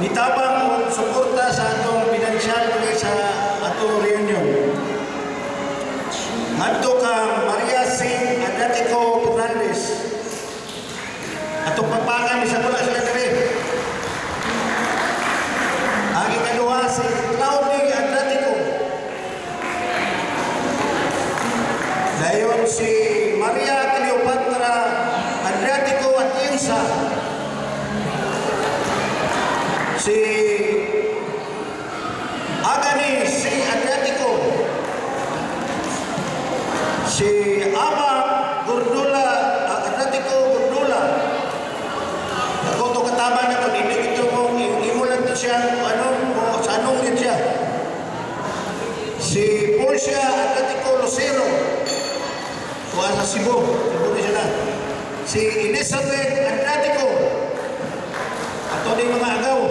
mitabang o suporta sa atong pinansyal sa atong reunion. Ngadto ka Maria Singh Atletico Fernandez. Atong pagpakan sa mula sila diri. Ang ikaduha si Claudie Atletico. Dayon si Maria Cleopatra Atletico Atienza. Si Agani si Atletico. Si Aba Gordula Atletico Gordula. Ako to katama na to, hindi ito mo imulan to siya sa anong din siya. Si Portia Atletico Lucero. Tuwa sa Cebu na siya na. Si Elizabeth Atletico. Ato din mga agaw.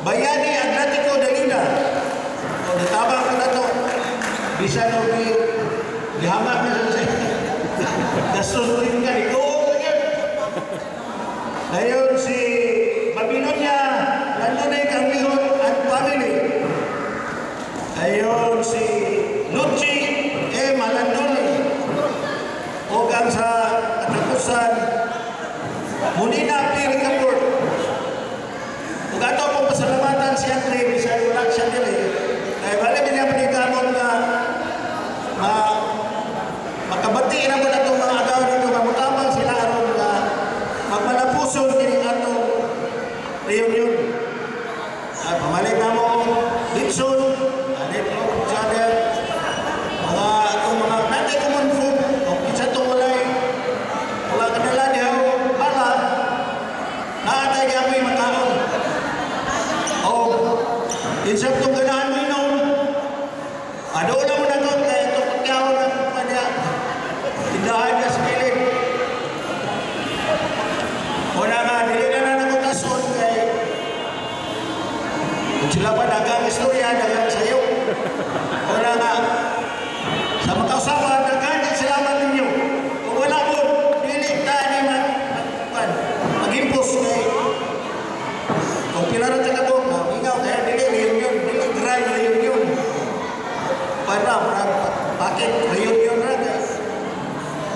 Bayani Atletico Dalina. O natabang ko na to. Bisa no dihamak na sa nasusurin ka. Ikuong na yan. Ngayon si Babilonia Landonay Camihon and family. Ngayon si Luchi Malandoni. O ang sa katapusan Munina Piri Kapur. Kung ato pong pasalamatan si Andre, bisan wala siya nila. Kaya bali niya panigamot na makabati na mo na itong mga agaw dito, mamutabang sila aron na magmalapuson din atong reunion. At pamalik na mo, Dixon, anit mo, Chadel, mga itong mga natin common food, o isa itong wala kanila niya, bala, naatay niya mo yung mataon. O, isa itong ganahan mo inom, ano na mo na ito, kaya itong pagkawag ng kanya, tindahan ka sa kilig. Wala nga, dili na nakutason kay kung sila pa dagang istorya, dagang sayo. Wala nga, sa magkausapan, dagang salamat ninyo. Kung wala po, dili tayo mag-impose kay kung pinarot sa kabok, ingaw, kaya dili reunion, dili dry reunion. Para, bakit reunion na guys?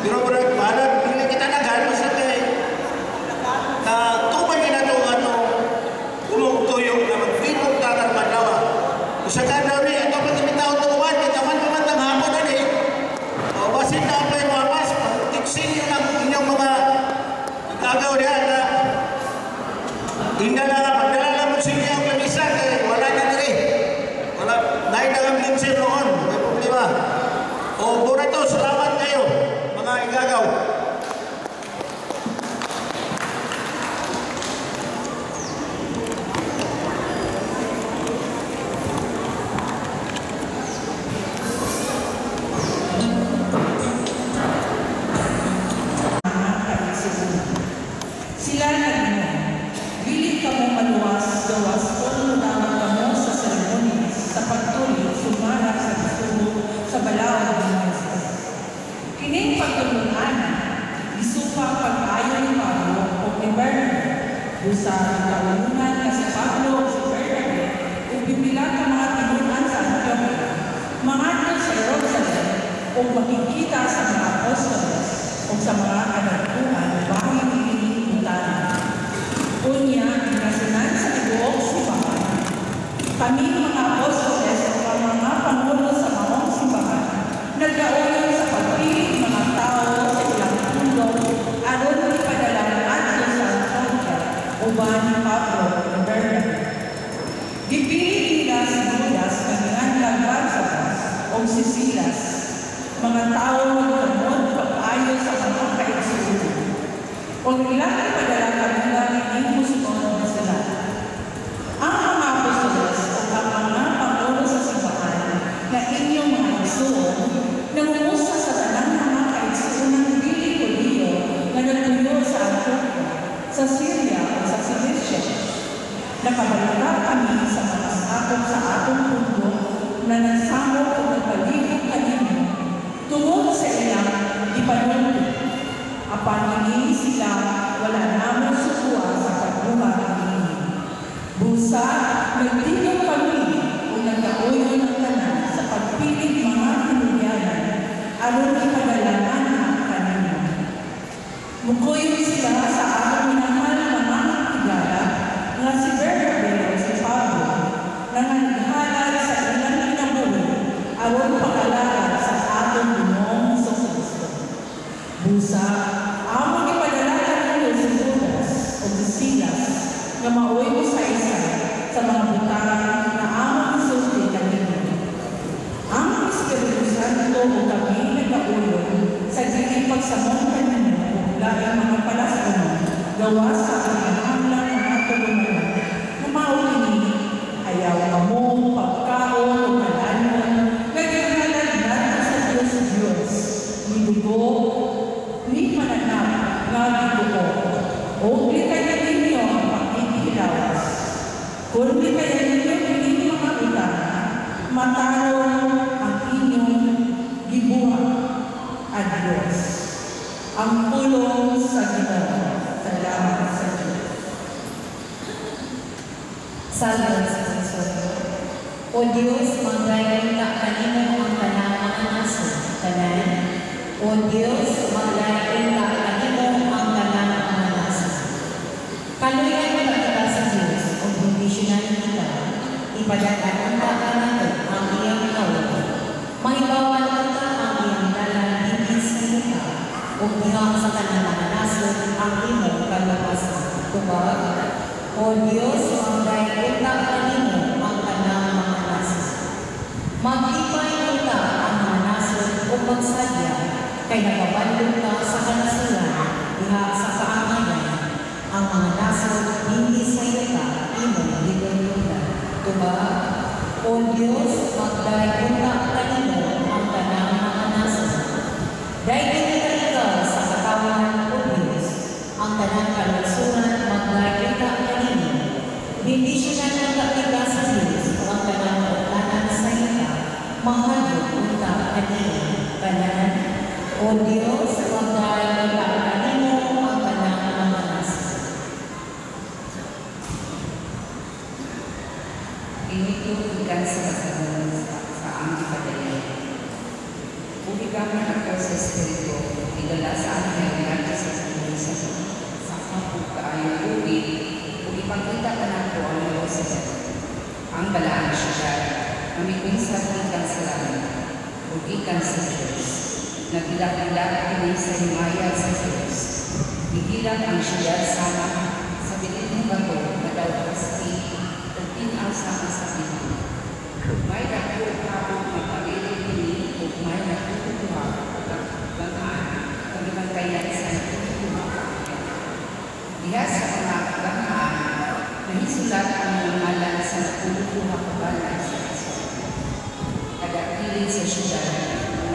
Pero parang hindi kita nagano sa kay na tuman niya na ito umugtuyong na mag-feedback tatar madawa. Usa ka na rin, ito pag imitawag ito kuwan, kitaman pamantang hapon na rin. O basin na ang mga mas, tiksin nyo ng inyong mga nagagaw niya na hindi na pagdala lang mo siya ang lamisa, wala na rin. Wala, nahin na ang limsin noon, may problema. O Burato, salamat kayo, mga igagaw. Sila na bilit ka mo maluwas, gawas, kung naman ka mo sa seremonies, sa pagtuloy, sumara sa gusto sa balawan ng Moises. Kining pagtulunan, isupa pag-ayon ni Pablo o ni Bernabe, busa ang kawalunan na si Pablo o si Bernabe, upipilang ka mga tinunan sa Antioquia, mga sa Jerusalem, o makikita sa mga apostoles, o sa mga kanagpuan, bahay ni Unya, nasunan sa ibuok simbahan. Kami mga apostoles o mga pangulo sa maong simbahan, nagdaulan sa pagpilit mga tao sa ilang mundo aron ipadala ato sa Antioquia, uban ni Pablo o Bernabe. Dipili nila si Judas kanyangang Barsabas o si Silas, mga tao nagtamod pag-ayo sa mga kaigsunan. Kung ilang ipadala kanila hindi mo sumunod na sila. Ang mga apostoles o ang mga pangulo sa simbahan na inyong mga igsuon nangumusta sa tanang mga kaigsuon ng Dili-Kodio na natuyo sa Antioquia, sa Syria o sa Cilicia. Nakabalala kami sa mga sakop sa atong mundo na nagsamo o nagpaligid kanino tungod sa ilang ipanunod. Apan hindi sila wala namang sukuha sa pagbuha ng ini. aron ipadalanan ang kanino. Mukoy sila sa among minamahal na mga tigala nga si Bernabe o si Pablo na naghalal sa ilang kinabuhi aron pag-alaga sa atong Ginoong Jesucristo. Busa, among ipadalanan ninyo si Judas o si Silas nga maoy mo sa isa sa mga butang na among isulti kanino. Ang Espiritu Santo o kami nagkaulong sa gilid pagsamon kanino o laing mga palaskonon gawa sa pagkakahanglan ng atulungan na maulini ayaw kamo pagkaon o kalanon nagkahalal natin sa Diyos ni dugo ni mananap nga dugo o di kaya ninyo ang pagkikilawas kung di kaya ninyo hindi mga utang matarong ang inyong gibuhat at Diyos. Ang pulong sa Ginoo. Salamat sa Diyos. Salve sa Diyos. O Diyos, maglayan ka kanino ang tanang mga naso. Tanan. O Diyos, maglayan ka kanino ang tanang mga naso. Kaluyan mo na kita sa Diyos o bundisyonan kita. Ipadadaan ka nato ang iyang kawal. Mahibawan kita ang iyang dalang hindi sa muka o bihang sa kanang mga naso ang imong kalapasan. Tubag, O Diyos, maglayan ka kanino ang tanang mga naso. Maglipay kita ang mga naso o magsadya kay nakabandong ka sa kanasulan diha sa kaangayan. Ang mga naso hindi sa iyo ka imong ligay-ligay. Tubag, O Diyos, maglayan ka kanino ang tanang mga naso. Dahil kita ikaw sa katawan o Diyos, ang tanang kalusuran maglayan ka kanino. Bindisyonan ang kapita sa Diyos o ang tanang kautanan sa iyo. Mahal punta kanino. Kanan, O Diyos, maglayan ka kanino ang tanang mga naso. Initutugan sa kasalan sa aming padaya. Uligaman ako sa Espiritu, idala sa amin ang sa Diyos sa kapag-kaayo ulit, ipagkita ka na po ang Diyos sa Diyos. Ang balaan siya, mamikong sa ikan sa langit, ikan sa Diyos. Nagilak-ilak ini sa himaya sa Diyos. Igilang ang siya sama sa bilin ng bato na daw pasti sama sa Pilipinas. May nagpapakapong magpabiling ini o may nagtutuwa langaan pagkakatayan sa nagtutuwa. Diha sa mga langaan, nahisulat ang ngalan sa nagtutuwa kabalan sa Diyos. Kadakilin sa siya,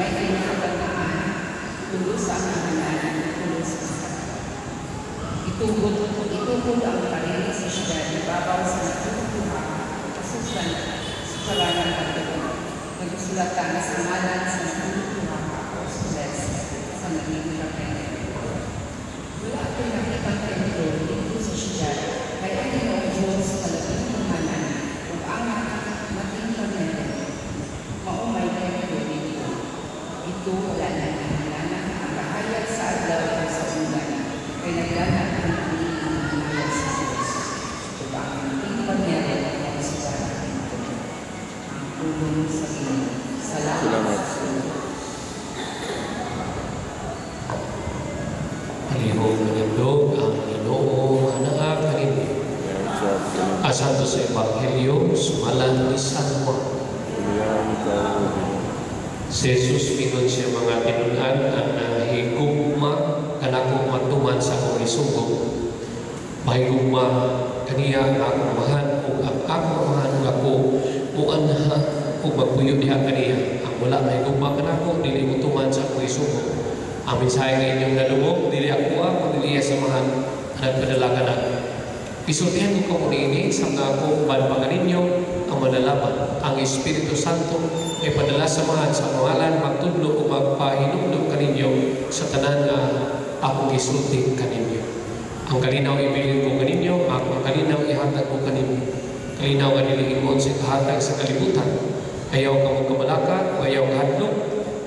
may kailangan tulos ang ngalan, tulos sa Itugod ang parili sa siya, ibabaw sa nagtutuwa sa kalangan ng Diyos. Nagsulatan sa ngalan sa nagtutuwa apostoles sa naging kapatid. Wala ko nakitang kendo dito sa siya, kaya ang Diyos palaging pangalan kung ang mating pamilya. Maumay kendo dito. Ito wala na ang kahayag sa adlaw o sa ulan. Kaya naglanak ang pagiging sa Diyos. Ito ba ang mating pamilya? Salamat. Palihog manindog ang Ginoo anak kanin. Asanto sa Ebanghelyo sumalan ni San Juan. Si Jesus mingon siya mga tinunan ang nahigugma kanako matuman sa akong isugong. Mahigugma kaniya ang mahan ug ang akong mahan ako uanha ug magpuyo diha kaniya. Ang wala mahigugma kanako dili mo tuman sa akong isugong. Ang mensahe nga inyong nalumog dili ako dili sa mahan nagpadala kana. Isultihan ko ini sa mga akong banbangan ninyo ang manalaman. Ang Espiritu Santo ay padala sa mga sa pangalan magtudlo o magpahinumdum kaninyo sa tanan nga akong isulti kaninyo. Ang kalinaw ibilin ko kaninyo, ang kalinaw ihatag ko kaninyo. Kalinaw nga nilingon sa kahatag sa kalibutan. Ayaw ka mong kamalaka, ayaw kahadlok,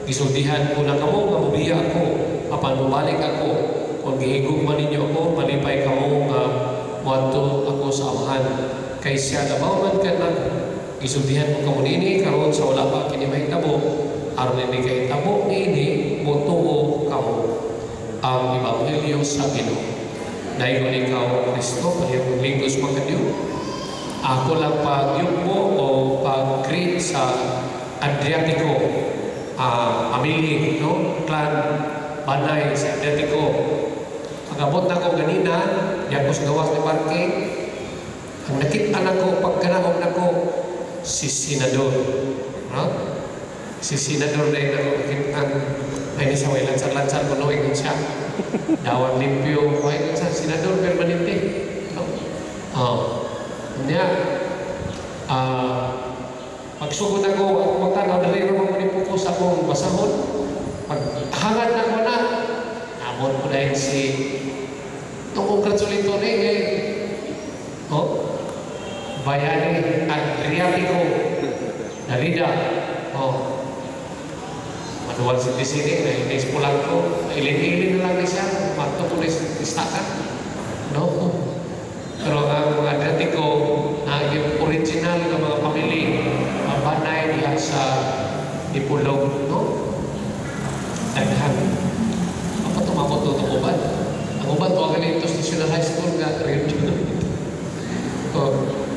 gisultihan ko na kamo nga mobiya ako apan mubalik ako kung gihigog man ninyo ako malipay kamo nga moadto ako sa amahan kay siya labaw man kanang gisultihan ko kamo nini karon sa wala pa kini mahitabo aron ini kay tabo ini motuo kamo ang ebanghelyo sa Ginoo dahil ikaw Kristo pahiyong lingkos magkadiyo ako lang pagyugmo o pag-create sa Adriatico Amili, no? Clan Banay sa Adriatico. Pag-abot na ko ganina, yakos gawas ni parking, ang nakita na ko, pagkanahon na ko, si Senador. No? Si Senador na yung nakikitang, ay niya way lansar-lansar ko, no? Ingon siya. Dawang limpyo, ay siya, Senador permanente. No? Niya, pagsugod ako, ako magtanaw, naliro mo ni po sa akong basahon. Paghangad na ko na, namon ko dahil si itong congratulito ni Bayani Adriatico Darida. Manual si sini, nainis po lang ko, ilin-ilin na lang siya, magto po na istakan. No? Pero ang Adriatico, yung original ng mga pamilya, Banay diha sa Ipulog, no? Daghan. Apa ito mabot ito ang uban? Ang uban ito ang ganito sa National High School nga reunion.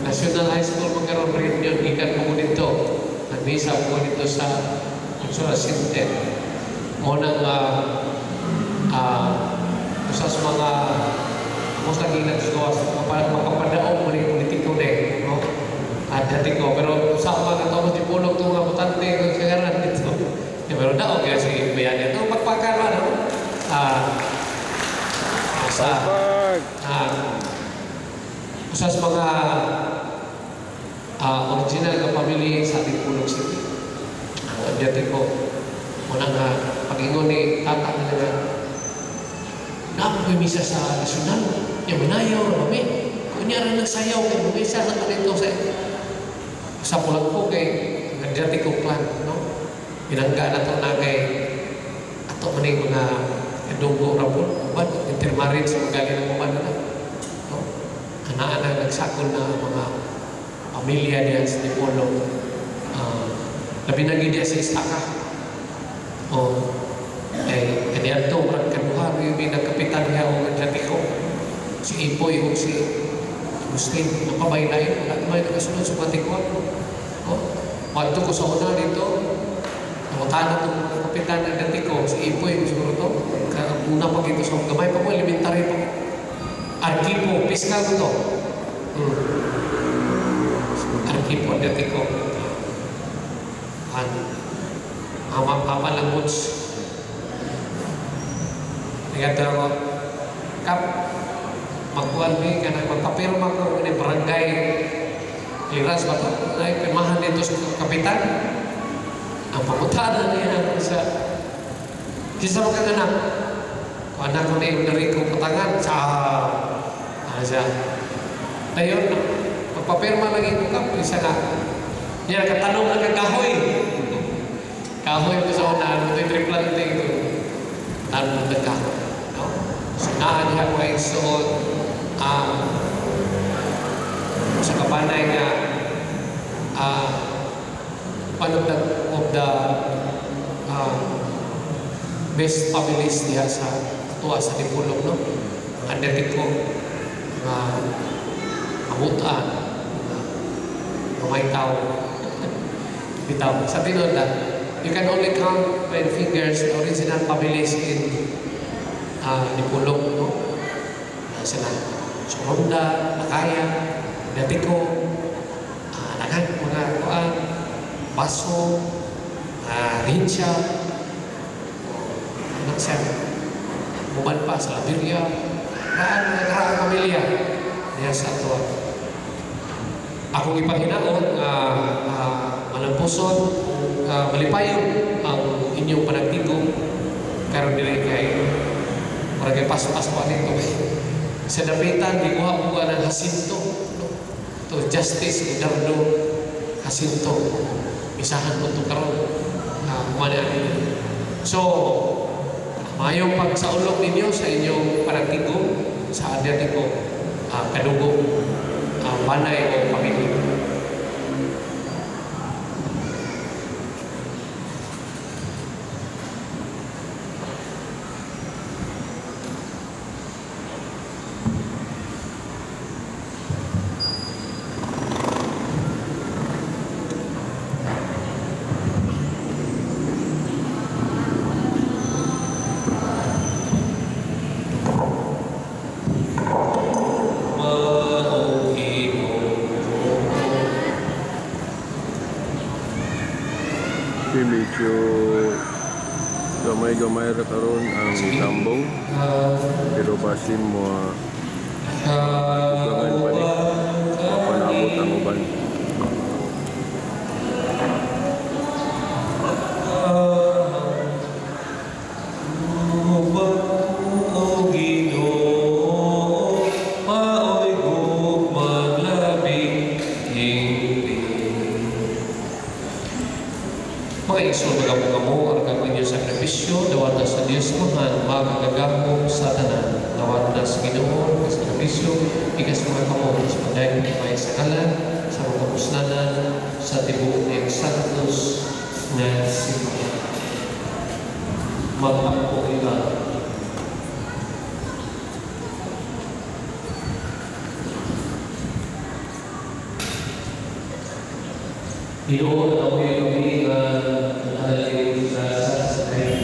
National High School magkaroon reunion, ikan mo dito. Nag-misa mo dito sa Consuela Center. Unang usas mga mas lagi nagsuwas, makapadaong mo rin politiko na no? Dati ko, pero sa mga katulog di pulog ito nga butante kung kagaran dito. Pero daw, kaya si Bayani ito, pagpakara, no? Usas mga original na pamilya sa ating Pulog City. Dati ko, muna nga, pag-ingon ni tata na nga, napamimisa sa nasyonal, yung manayaw, mami, kunyara nagsayaw, kaya mumisa sa kanito sa pulang ko kay Adriati ko clan, no? Binangga na ito na kay ato maning mga edunggo rapon, uban, intermarriage sa magaling ng uban na, no? Anak-anak nagsakol na mga pamilya diyan sa Dipolo. Labi na gid sa istaka. Kaya ito, marang kanuhan, yung nagkapitan niya o Adriati ko. Si Ipoy o si Agustin, napabaylayin, wala naman nakasunod sa mga tingwa. Pagto ko sa una dito, namatana itong kapitan ng dati ko, si Ipoy, siguro ito, una pag ito sa gamay pa ko, elementary pa ko. Arkipo, piskal ko ito. Arkipo, dati ko. Papa lang boots. Kaya ito ako, Kap, magkuhan mi ka na magpapirma ko ni barangay Liras ba ito? Ay, pimahan dito sa kapitan. Ang pamutada niya sa kisa mo kang anak. Kung anak ko na yung nariko katangan sa siya. Ngayon, magpapirma lagi ko ka, isa na. Niya, katanong na kagahoy. Kahoy ko sa unahan, ito yung triplan ito. Tanong na kahoy. Sinaan niya ko ay suot sa kabanay nga one of the best families niya sa tuwa sa Dipulog, no? Ang dati ko amutan may tao bitaw. Sa tinod na you can only count by fingers the original families in Dipulog, no? Sila Soronda, Lakaya, dati ko naghan mga kuan Baso, Rinsya, anak siya buman pa sa Labiria, nagharang pamilya niya sa ito. Akong ipahinaon malampuson, malipayon ang inyong panagtigong karon diri kay maragay pas-pas pa nito sa dapitan gikuha ko ng Jacinto, no? To Justice Eduardo Jacinto, isahan mo ito karon kumana So, mayong pagsaulog ninyo sa inyong panagtigong sa adyatiko, kadugo, banay o pamilya. Medyo gamay-gamay ra karon ang tambong, pero basin mo ugangan pa ni mapanabot ang uban. Mga iso magamo-gamo ang gagawin niyo sakripisyo, dawat na sa Diyos mahan, magagagamo sa tanan, dawat na sa Ginoo, sa sakripisyo, ikas mga kamo, sa pagdayon ng may sakalan, sa mga kapuslanan, sa tibuok ng santos na simbahan. Mag-ako ilan. Ginoo na ako yung halalim sa sasakay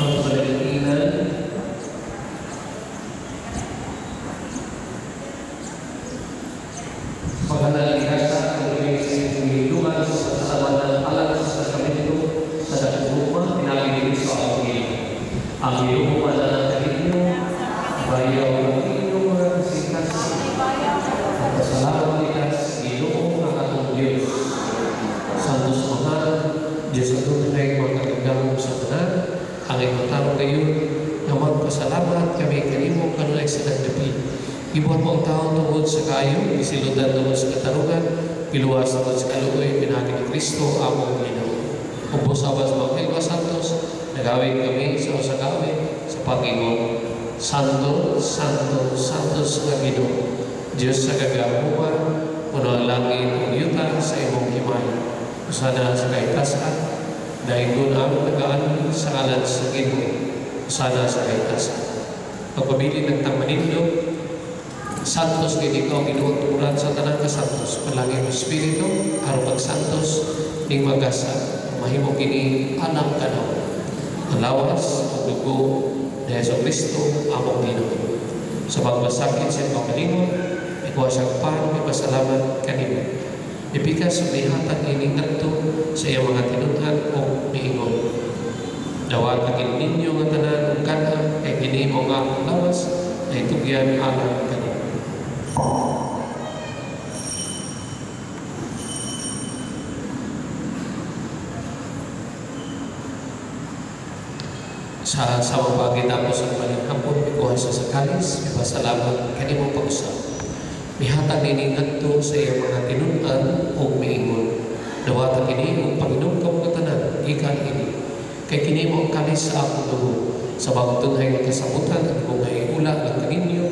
ang palaginan paghalalihasa ang luman sa salaman ng alam sa kamilo sa dakugma pinagiging sa ang iyong pala ng kanino bayaw ng inyong mga kasikas at salamat ikas Ginoo ang atong Diyos Santos Mahal Diyos ang tunay magkakagamo sa tanan, ang imataro ngayon na magpasalamat kami kanimo kanunay sa nagdapi. Ibuhat mo ang taon tungod sa kayo, isiludan tungod sa katarungan, piluwas tungod sa kaluoy, pinagi ni Kristo, among Ginoo. Ubos awas mga Kailwa Santos, nagawin kami sa usagawin sa Panginoon. Santo, Santo, Santos nga Ginoo, Diyos sa kagamuhan, puno ang langit o yuta sa imong himay. Sana sa kaitasan, dahil doon ang nagaan sa kalan sa Ginoo, sana sa kaitasan. Pagpabili ng tamanindo, Santos kini ikaw Ginoo turan sa tanang ka Santos, palanging Espiritu, araw pag Santos, ning magasa, mahimo kini anak kanaw. Ang lawas, ang dugo, ni Jesucristo, among Ginoo. Sa pagmasakit sa pagkalimot, ikaw siyang pan, may pasalamat kanimo. Ipikas sa lihatag ining adto sa iyang mga tinuthan o miingon. Dawatagin ninyo nga tanan ng kanha kay kini mo nga lawas ay tugyan alang kanino. Sa mapagit tapos ang maling hapon, ikuha sa kalis, ipasalamat kanimo pag-usap. Mihatag nining adto sa iyang mga tinun-an o miingon. Dawata kini o Panginoon ka mga tanan, ikan ini. Kay kini mo ang kalis sa akong dugo. Sa bagong tunay ng kasabutan at kung ay ula ng kaninyo,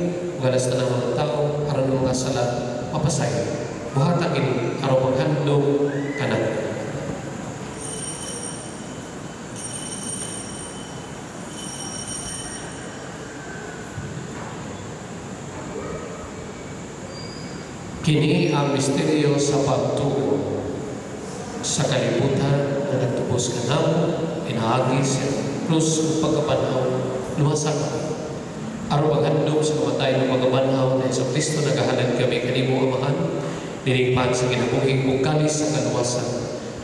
galas na ng mga tao, aron ng mga sala, mapasay. Buhatag ini, araw maghandong kanan. Kini ang misteryo sa pagtuo sa kalibutan na nagtubos ka namo, inaagi sa krus ng pagkabanhaw, lumasag kami. Araw maghandom sa kamatay ng pagkabanhaw na Jesucristo nagahalad kami kanimo amahan, dinigpan sa kinabuhing mong kalis sa kaluwasan.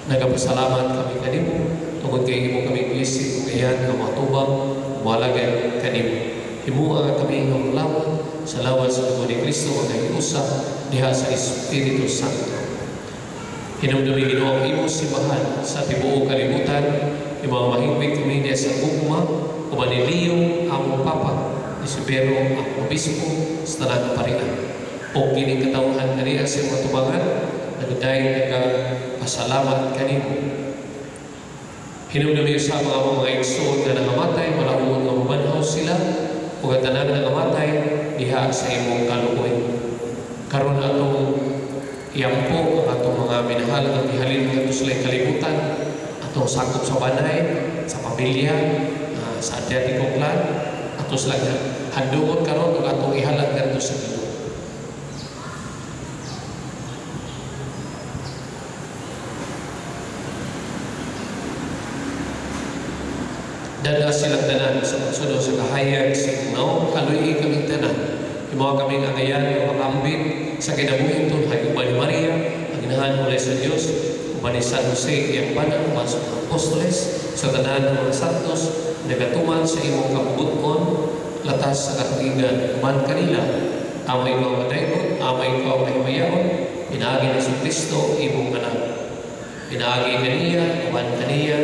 Nagapasalamat kami kanimo, tungod kay imo kami isip, kayan ng mga tubang, malagay kanimo. Himuha kami ng lawan sa lawas sa dugo ni Kristo ang nag-iusap diha sa Espiritu Santo. Hinumdumi Ginoo ang imo simbahan sa tibuok kalibutan, yung mga mahigpit kami niya sa ugma, o maniliyo ang Papa, Isibero ang Obispo sa talang parian. O kining katawhan kaniya sa mga tubangan, nagdahin nagpasalamat kanimo. Hinumdumi sa mga igsoon nga nangamatay, malaumon nga mabanhaw sila, ug ang tanan nga nangamatay diha sa imong kaluoy. Karon atong iampo ang atong mga minahal nga gihalin ngadto sa kalibutan, atong sakop sa banay, sa pamilya, sa Adriatico Clan, ato sila handungon karon ug atong ihalad ngadto sa Ginoo. Dada silang tanan sa pagsunod sa kahayag sa Ginoo, kaluy kami tanan. Imo kami nga ngayan yung makambit sa kinabuhi ito, hay uban ni Maria, ang inahan mula sa Diyos, uban ni San Jose, iyang banang, uban sa apostoles, sa tanan ng mga santos, nagatuman sa imong kabubuton, latas sa katuigan, uban kanila, amay ikaw madayon, amay ikaw mahimayaon, pinaagi ni Kristo, imong anak. Pinaagi kaniya, uban kaniya,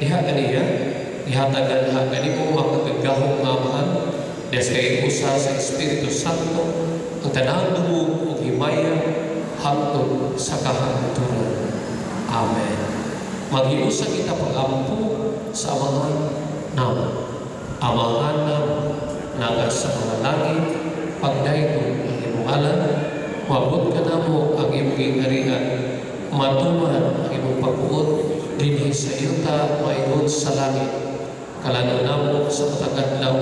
diha kaniya, ihatagan ha kanimo ang katugahong nga mahal des kay usa sa Espiritu Santo ang tanang dugo ug himaya hangtod sa kahangturan. Amen. Maghiusa kita pagampo sa amahan naman. Amahan naman naga sa mga langit pagdayton ang imong ngalan, mabot ka namo ang imong gingarian, matuman ang imong pagbuot dinhi sa yuta maingod sa langit. Kalano namo sa patagadlaw,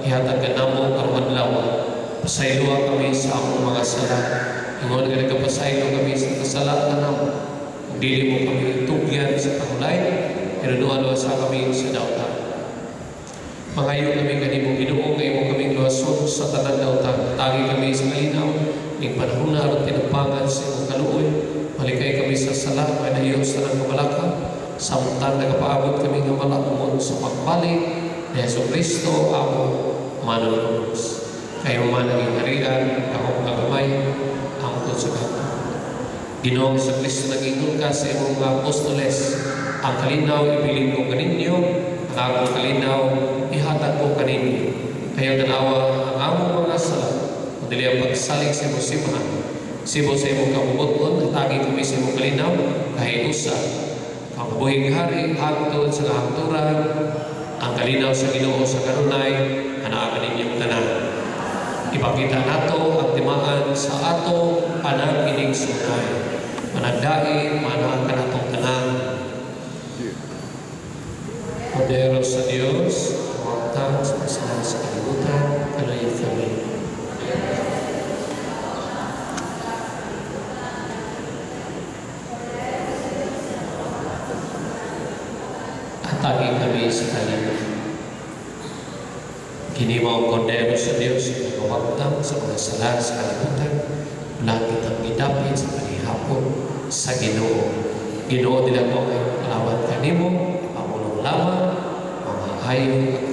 ihatag ka namo karong adlaw. Pasayloa kami sa among mga sala. Ingon nga nagapasaylo kami sa kasalanan namo. Dili mo kami tugyan sa pangulay, inunuan sa kami sa dautan. Mangayo kami kanimo Ginoo, ngayon kami luwason sa tanan dautan. Tagi kami sa kalinaw, ning panahon na aron tinampangan sa imong kaluoy. Malikay kami sa sala, manayon sa nang kamalaka. Samtang nagapaabot kami ng malaumon sa pagbalik ni Yesu Kristo ang manunubos. Kayo man ang harian, akong kagamay, ang sa gato. Ginoong sa Kristo nag-ingon ka sa imong mga apostoles, ang kalinaw ibilin ko kaninyo, ang akong kalinaw ihatag ko kaninyo. Kayo tanawa ang among mga sala, kung dili ang pagsalig sa imong simahan. Sibo sa imong kabubuton, natagi kami sa imong kalinaw, kahit usa. Ang kabuhing hari, hangtod sa kahangturan, ang kalinaw sa Ginoo sa kanunay, anaakan ninyong tanan. Ipakita nato ang timaan sa ato panagining sunay. Managdai, manaakan natong tanan. Podero sa Diyos, mawagtang sa pasalan sa kalibutan, kanayin kami. Tagi kami sa kanila. Kiniwa ang kondero sa Diyos na gawagtang sa mga sala sa kalibutan. Langit ang idapit sa panihapon sa Ginoo. Ginoo nila ko ay alawat kanimo, pamulong lamang, mga ayaw ako.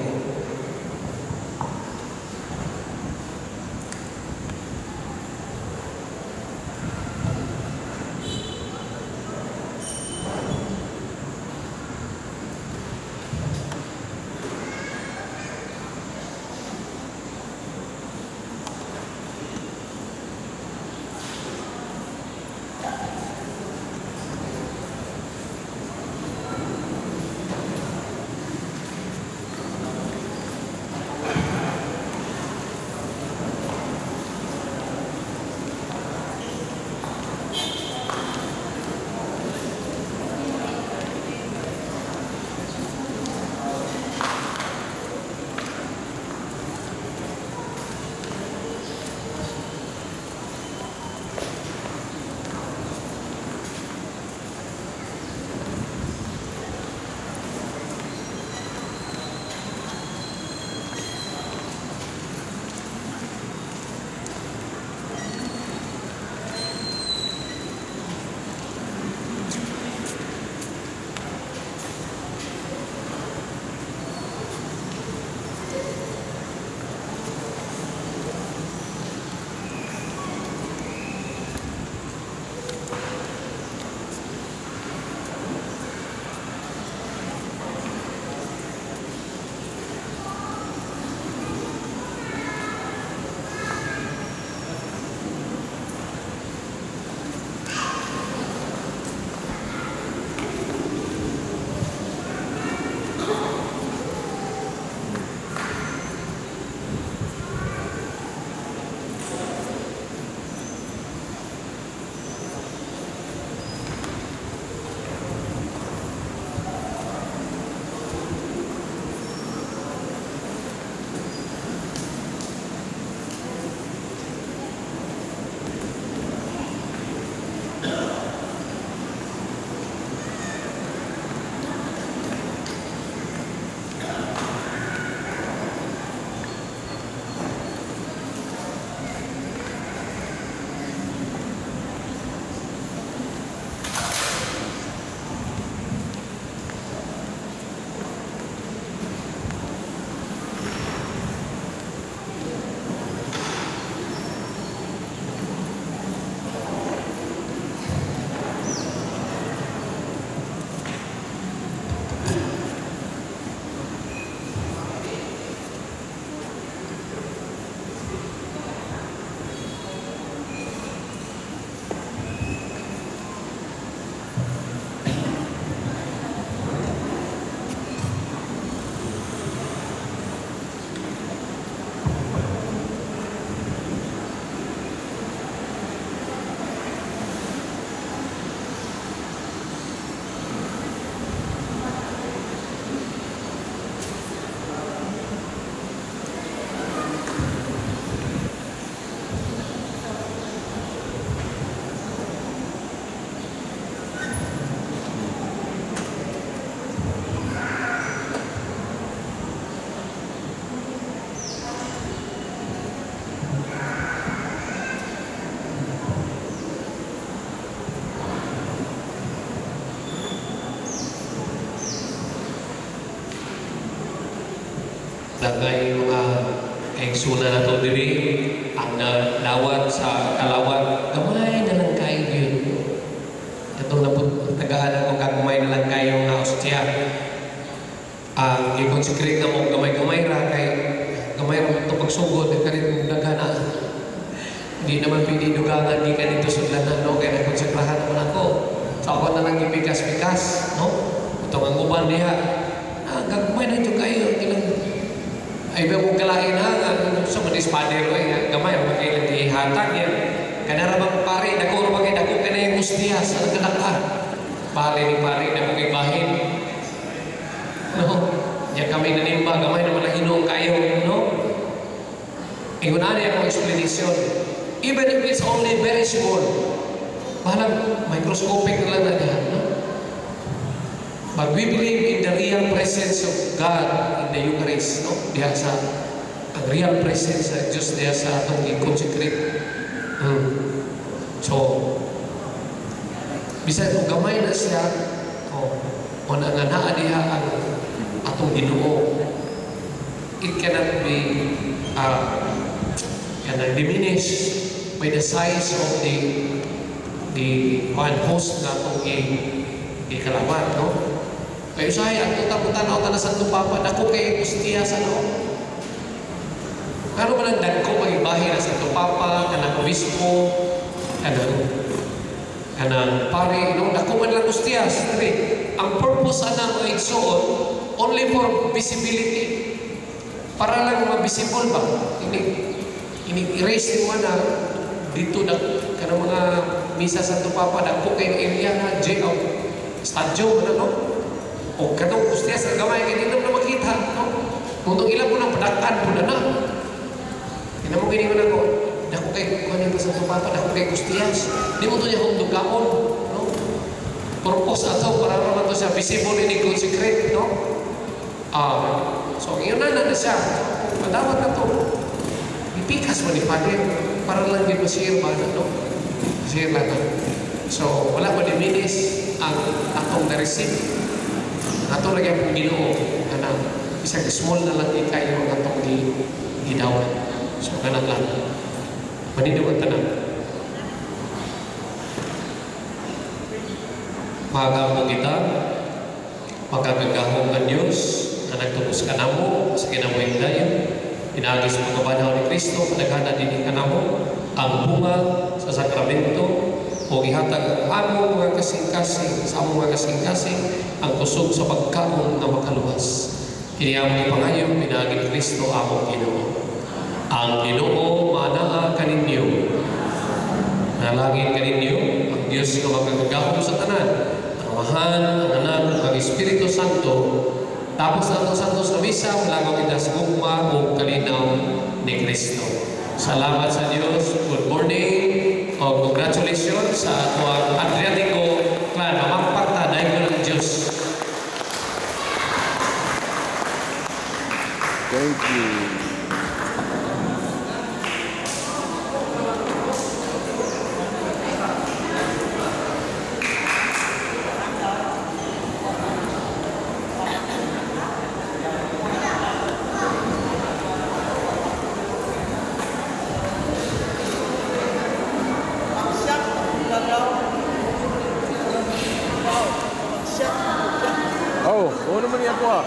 dagay mga kaigsunan na ito diri, ang lawat sa kalawat, gamay na lang kayo yun. Itong tagaan ako kagumay na lang kayo nga ostya. Ang i-consecrate na mo gamay-gamay ra kay gamay ra ito pagsugod at kanit nagana. Hindi naman pinidugangan, di ka dito sudlanan, no? Kaya nakonsekrahan naman ako. So ako na lang ipikas-pikas, no? Ito ang uban niya. Gagmay na ito kayo. Ay ba mong kalain ha? Sa manis pader ko, gamay, magkailan ihatag yan. Kanarabang pare, dako magay dako ka na yung gustiyas. Ano ka ka? Pare ni pare, dako kay bahin. No? Diyan kami nanimba, gamay naman ang hinong kayo, no? Ingunan niya akong explanation. Even if it's only very small, parang microscopic na lang na diyan, no? But we believe in the real presence of God in the Eucharist, no? Diya sa ang real presence sa Diyos diya sa atong i-consecrate. So, bisan kung gamay na siya, o na nga naa diya ang atong Ginoo, it cannot be diminished by the size of the one host na itong ikalawat, no? Kaya usahay, ang tutang-tanaw ka na sa tupapa, naku kay Ustiya sa loob. Pero man ang dagko mag-ibahin na sa tupapa, kanang obispo, kanang pare, no? Naku man lang Ustiya. Ang purpose na mga igsoon, only for visibility. Para lang ma-visible ba? Ini-erase mo na dito na kanang mga misa sa tupapa, dagko kay area na jail, stadyo, no? O katong Ustias, ang gamay, kaya dito na makita, no? Kung ilang po ng padakan po na na. Hindi mo giniwan ako, dako kay kuhanin pa sa tupapa, dako kay Ustias. Di mo ito niya kung dugaon, no? Purpose ato, para naman ito siya, visible and consecrate, no? So, yun na siya. Madawat na ito. Ipikas mo ni Padre, para lang din masir ba na, no? Masir lang na. So, wala ma-diminish ang atong na-receive. Ato lagi ang Ginoo kanang isang small na lang ikayo ang atong gidawat. So kanang lang manidaw ang tanan. Magamo kita, magagagahong ang Diyos na nagtubos ka namo sa kinabuhi dayon. Pinagis mga banaw ni Kristo, kadaghanan din kanamo ang bunga sa sakramento o ihatag ang among mga kasing-kasing sa among mga kasing-kasing ang kusog sa pagkaon na makaluwas. Kini among ipangayo pinagi ni Kristo among Ginoo. Ang Ginoo manaa kaninyo. Nalangin kaninyo ang Dios nga magagahom sa tanan. Ang Amahan, ang Anak, ang Espiritu Santo. Tapos na itong Santos na Misa, malagaw kita sa gugma o kalinaw ni Kristo. Salamat sa Diyos. Good morning. O congratulations sa atuang Adriatico clan. Mamagpakta dahil ko ng Diyos. Thank you. Oh, naman niya po ah.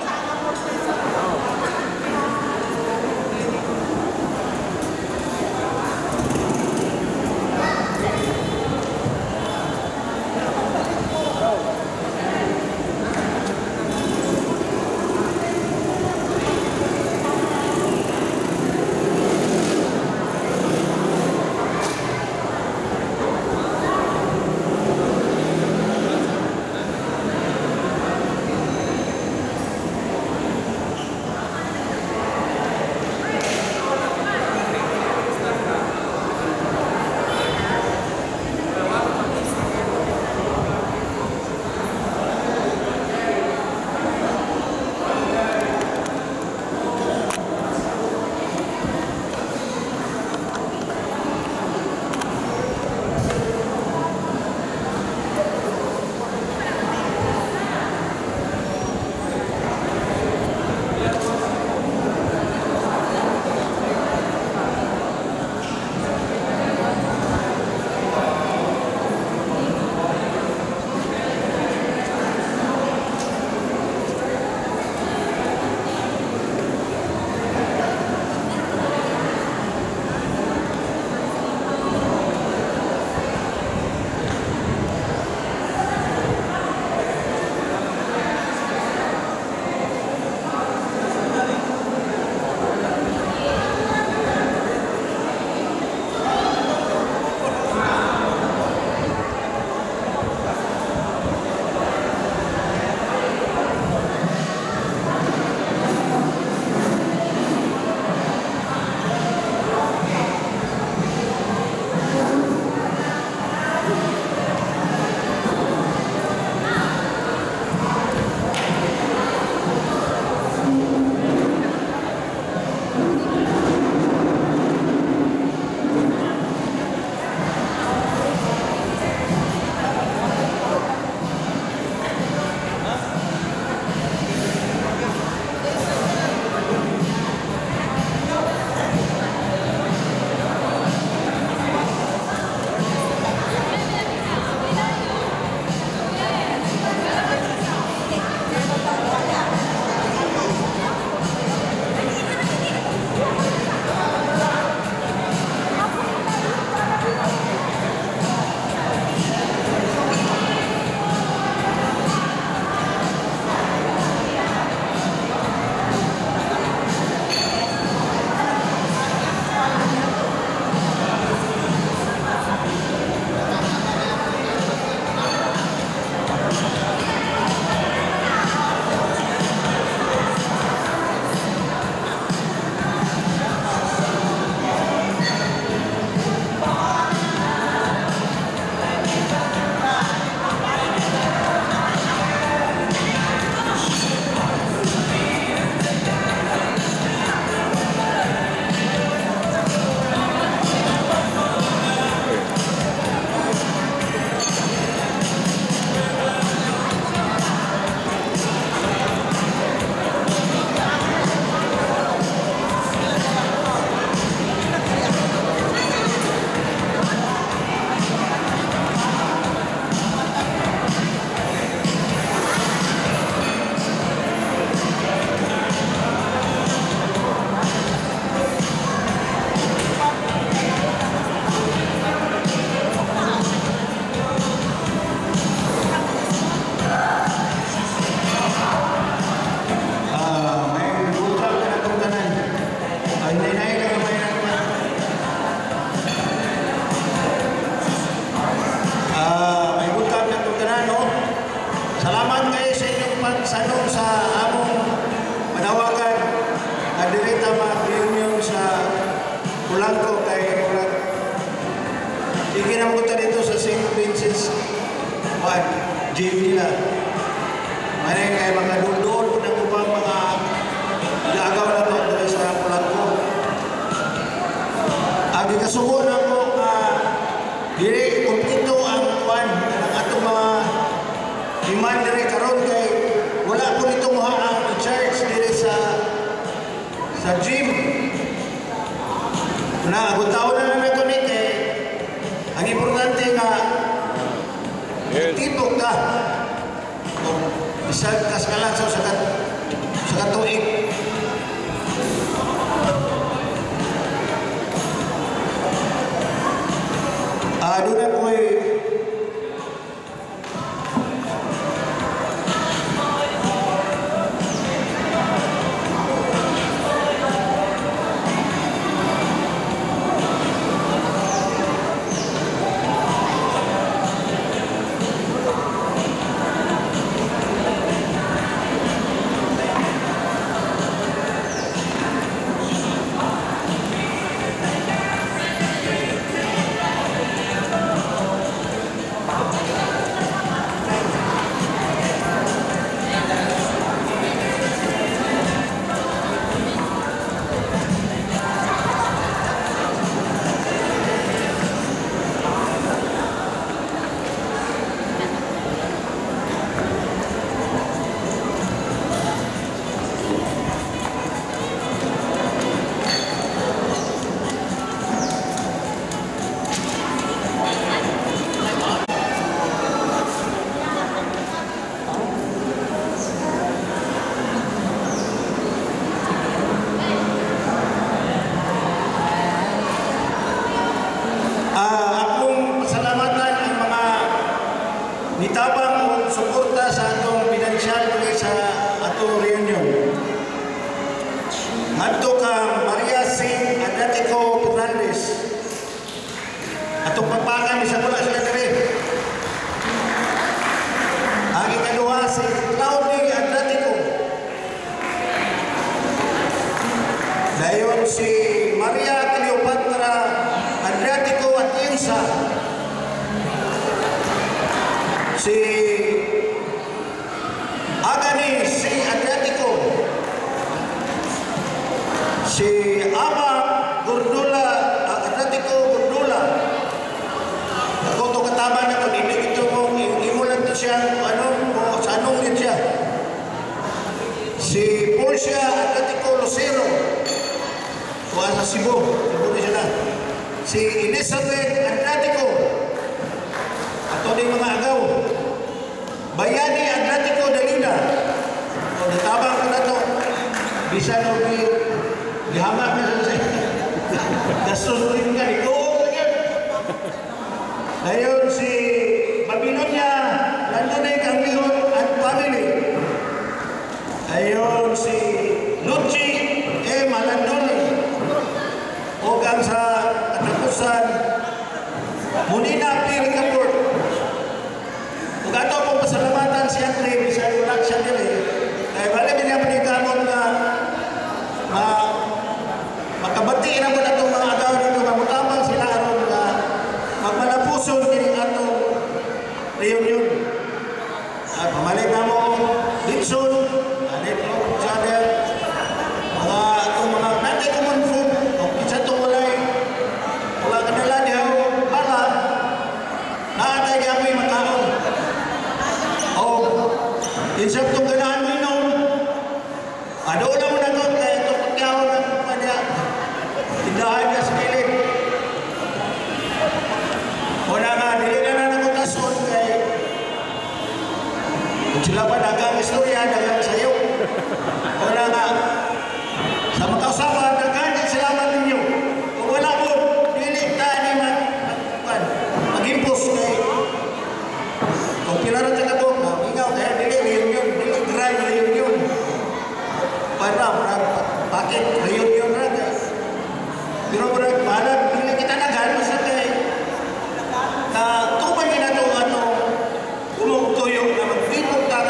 Salamat kayo sa inyong pagsanong sa among panawagan na direta mag-reunion sa Pulangko kay Murat. Sige na mo dito sa St. Vincent's gym nila. Maray kay mga doon po ng upang mga gaagaw na ito dito sa Pulangko. Ang ikasubo na po dili kumpito ang kuwan ng atong mga iman diri karon kay wala po nito mga ang charge diri sa gym. Na agutaw na nato ni kay ang importante nga tipok ka. Isang kaskalan sa katuig. Doon na po nitabang o suporta sa atong pinansyal sa atong reunion. Ngadto ka Maria C. Atletico Fernandez. Atong pagpakan sa pula sila diri. Ang ikaduha si Claudia Atletico. Dayon si Maria Cleopatra Atletico Atienza. Si Agani si Atletico, si Ama Gordula Atletico Gordula. Ako to katama na to, hindi ito mo imulan to siya sa anong din siya. Si Portia Atletico Lucero, kuha sa Cebu na siya na. Si Elizabeth Atletico, ato din mga agaw. Bayani Atletico Dalina. O natabang ko na ito. Bisa na gihamak na siya. Nasusurin ka. Ikaw ka yan. Ngayon si Babilonia Landonay Campion at family. Ngayon si Luchi Malandoni. O kang sa katapusan Munina Piri Kapur. Ato pong pasalamatan si Andre, bisa ulak siya nila. Kaya bali niya panigamot na makabati na mo na itong mga agaw dito, mamutamang sila aron na magmalapuson din atong reunion. At pamalik na mo, Dixon, alit mo, Chadel, itong mga nanay common food, o pizza itong wala kanila niya, pala, naatay niya mo yung mataon. Insap itong ganahan mo inom. Ano na mo na ito, kaya itong pagkawang ng kanya. Tindahan niya sa kilig. Una nga, dili na nakutason kay kung sila pa dagang istorya, dagang sayo. Una nga, sa magkausapan, dagang salamat ninyo. Kung wala po, dili tayo ni mag-impos kay kung pilaran sa kabog, ikaw kaya dili reunion. Para bakit reunion na guys? Pero para hindi kita nagano sa kay na tuman kita to kumugtuyong na magpipog ta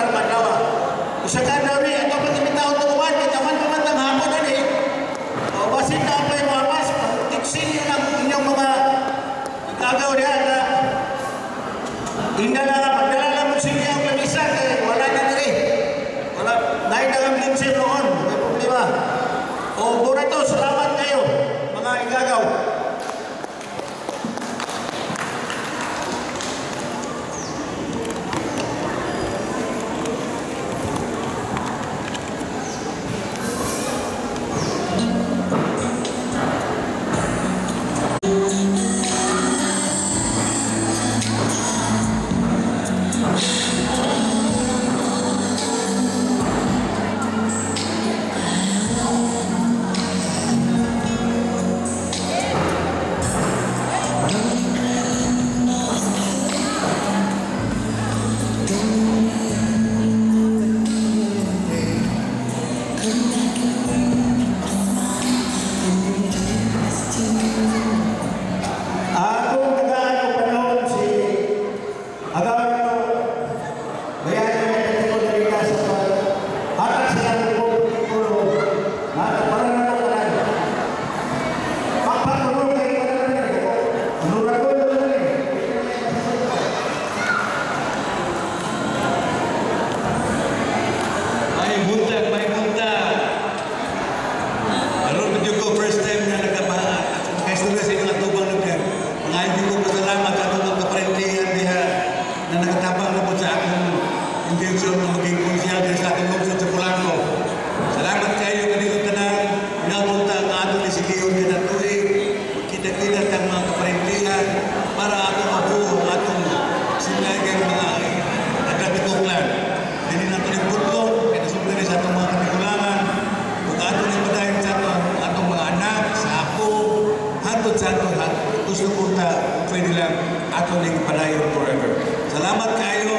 ipadayon forever. Salamat kayo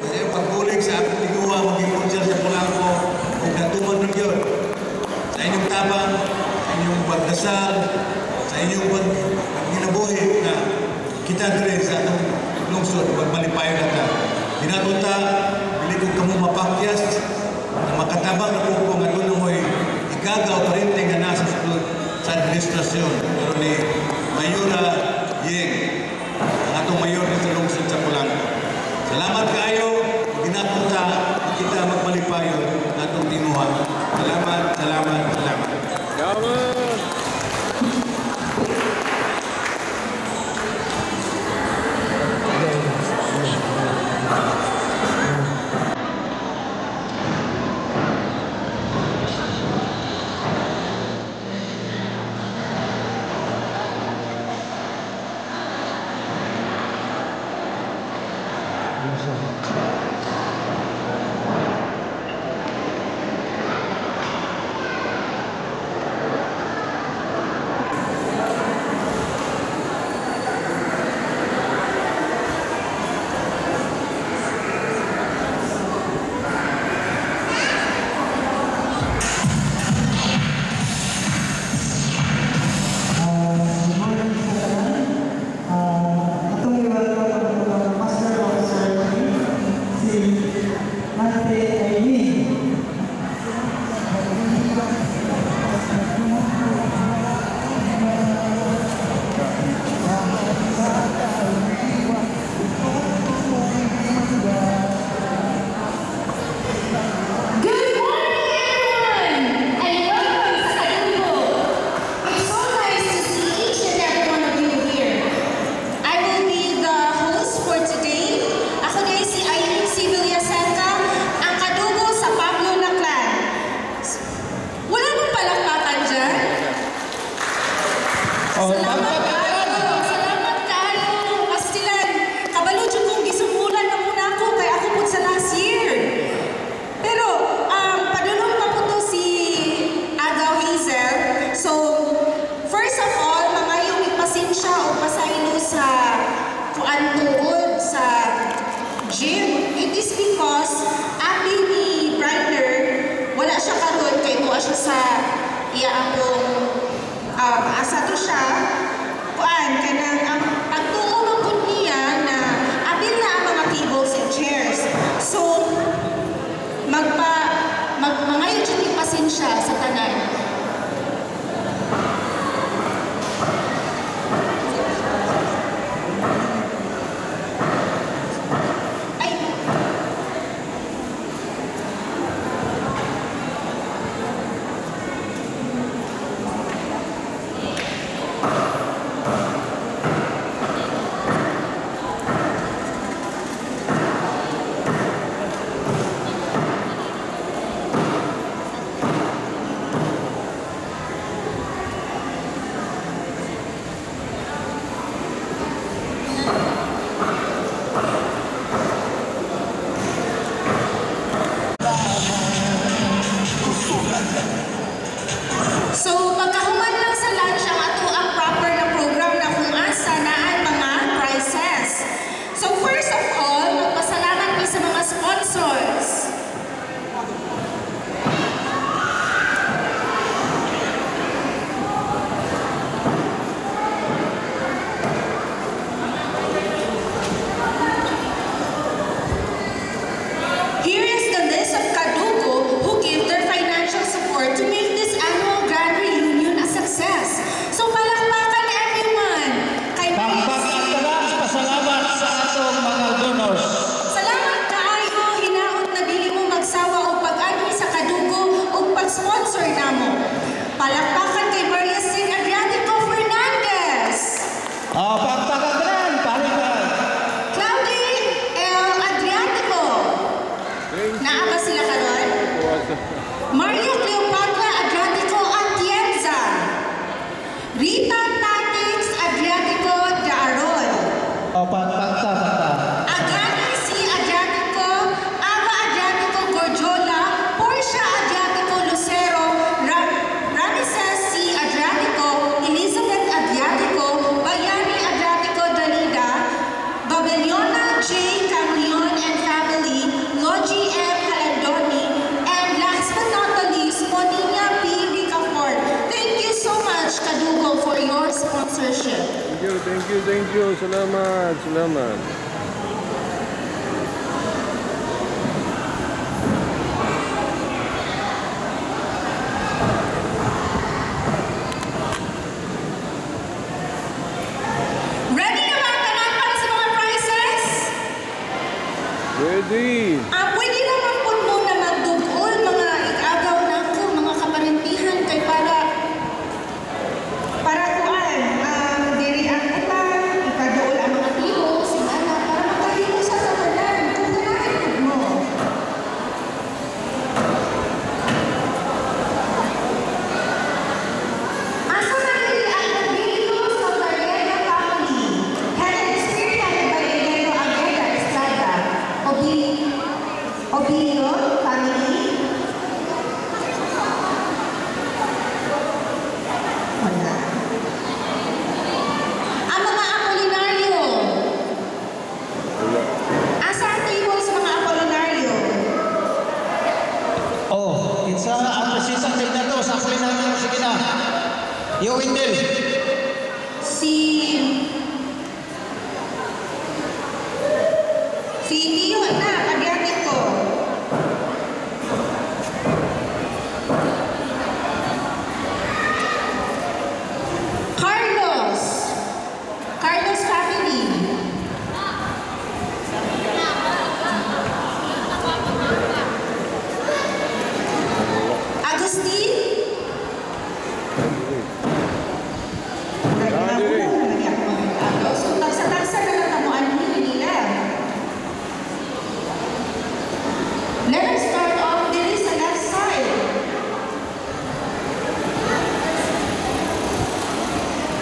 sa iyong pagbulig sa ating lingua, maging konsyal sa Polanco, kung natuman ng yun. Sa inyong tabang, sa inyong pagdasal, sa inyong pag-ginabuhi na kita rin sa atong lungsod, magmalipayo na ta. Ginatuta, bili ko kamo mapakyas, na makatabang na po nga doon mo'y igagaw pa rin nga nasa sa administrasyon. Pero ni Mayura Yeng, ang atong mayor sa lungsod sa Polanco. Salamat kayo, ginatuta, kita magmalipayo na atong tinuha. Salamat, salamat, salamat. Salamat! Magdalena J. Camleon and family, Logie M. Calandoni, and last but not the least, Moninia P. Ricafort. Thank you so much, Kadugo, for your sponsorship. Thank you. Salamat. Ready na ba tanan para sa mga prizes? Ready. Pwede naman po muna magdugol mga igagaw na ko, mga kaparintihan kay para kuan, diri ang ulan, ikaduol ang mga tibo, simana, para makahimo sa tanan, kung ganahin mo. Asa na diri ang nagdito sa Barrera family, headed and spearheaded by Enero Agueda Estrada, Obilio family. Wala. Ang mga Apolinaryo. Asa ang table sa mga Apolinaryo? Oh, kinsa ang presisang tignan to sa kulay natin. Sige na. Yo, Windel. Si Tio na, pagyatin ko. Carlos family. Agustin. So, tagsa-tagsa na lang ang mga nila. Let us start off diri sa left side.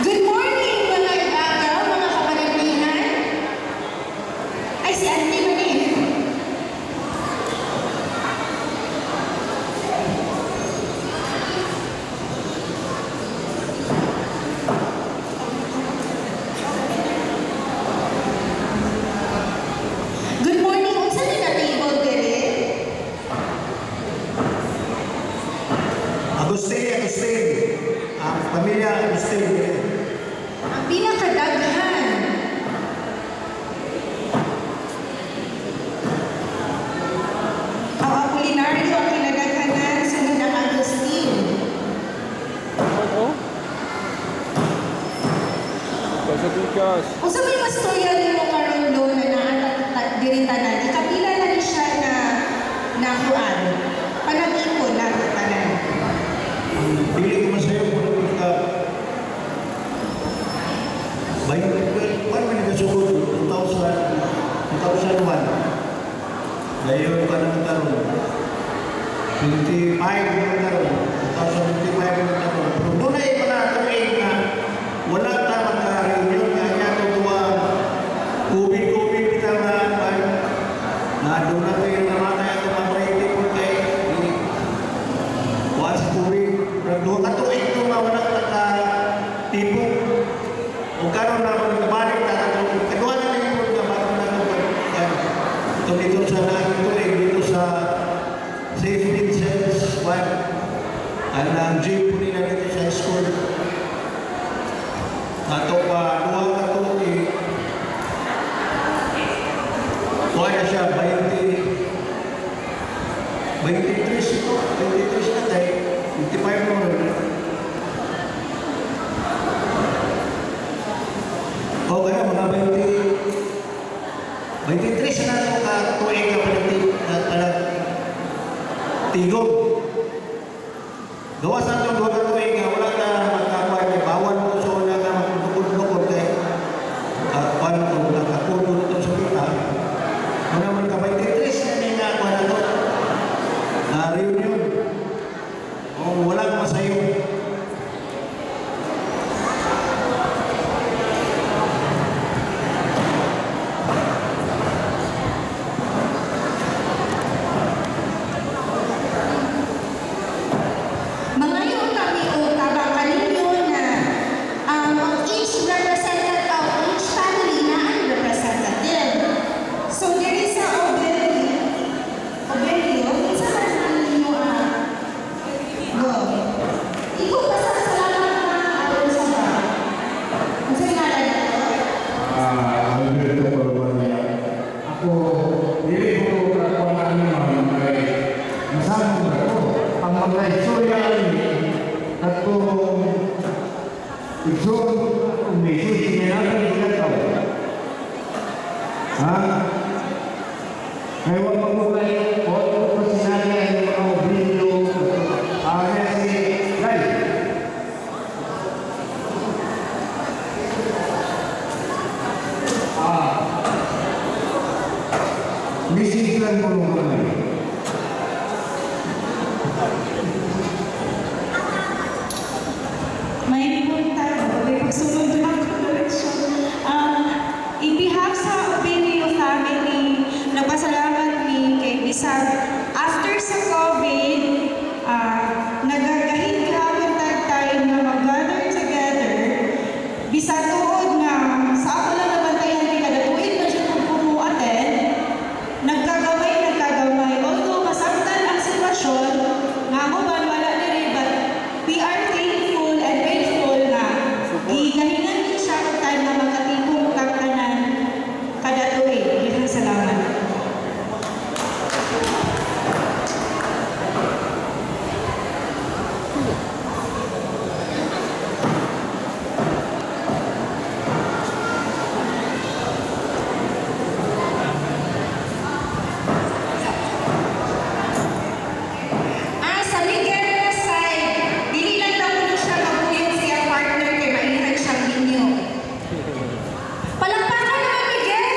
Good morning, mga igagaw, mga kapanagbihan. Ay, si Auntie Mani. Good morning, unsa ni na table diri? Agustin. Ang pamilya Agustin. Ang pinakadaghan. Ang Apolinaryo ang kinadaghanan, sunod ang Agustin. Pasatikas. Kung sa may mastorya nimo karon do na diri tanan, ikapila na ni siya na nakuan. Panag-ipon na tanan. Pili ko masayo kung ano ka. Bayo, paano may nagasukod? 2001. Ngayon ka na nagkaroon. 25 na nagkaroon. 2025 na nagkaroon. Pero doon ay panatuloy na wala na magka-reunion. Kaya ito tuwa. COVID kita na doon na kayo namatay at mamayiti po kayo. Once COVID. Doon ka tuloy ito mawala nagka-tipong. O karoon na magbalik na ito. Kagawa na kayo po na bago na ito dito sa nagtuloy dito sa St. Vincent's ang gym po nila dito sa school. Ato pa, duha ka to kuha na siya, 23 ito, 23 na tayo, 25 mo rin. O kaya mga 23 na ito katuwing ka tigong. Gawa sa itong duha katuwing nga wala na magkakuha niya, bawal mo sa una nga magdukod-dukod kay paano ito, nakakulo ito sa kita. Kung naman ka 23 na niya nga kuha na ito, na reunion. O walang masayo. Mga yung kami o dili ko kakuha naman ay masama ko. Ang mga istorya ini atong igsoon kung may susi na natin ikataw. Ha? Kaya huwag mo kayo o kung sinabi ay mga video si Guy. Message lang po nung mga May punta, may pagsunod lang ko direksyon. In behalf sa Opinio family, nagpasalamat ni kay Bisag. After sa COVID, nagagahit hapon tayo na mag-gather together. Bisag tuod nga, sa ako lang nabantayan ni kadatuin na siya kung pumuaten, nagkagamay. Although masaktan ang sitwasyon, nga mo ba wala na rin, but we are thankful and grateful na gigahingan din siya kung tayo na makatipong kakanan kadatuin. Ihang salamat. Sa legal na side, dili lang daw ko siya kabuyan siya partner kay mainag siyang ninyo. Palakpakan naman, Miguel!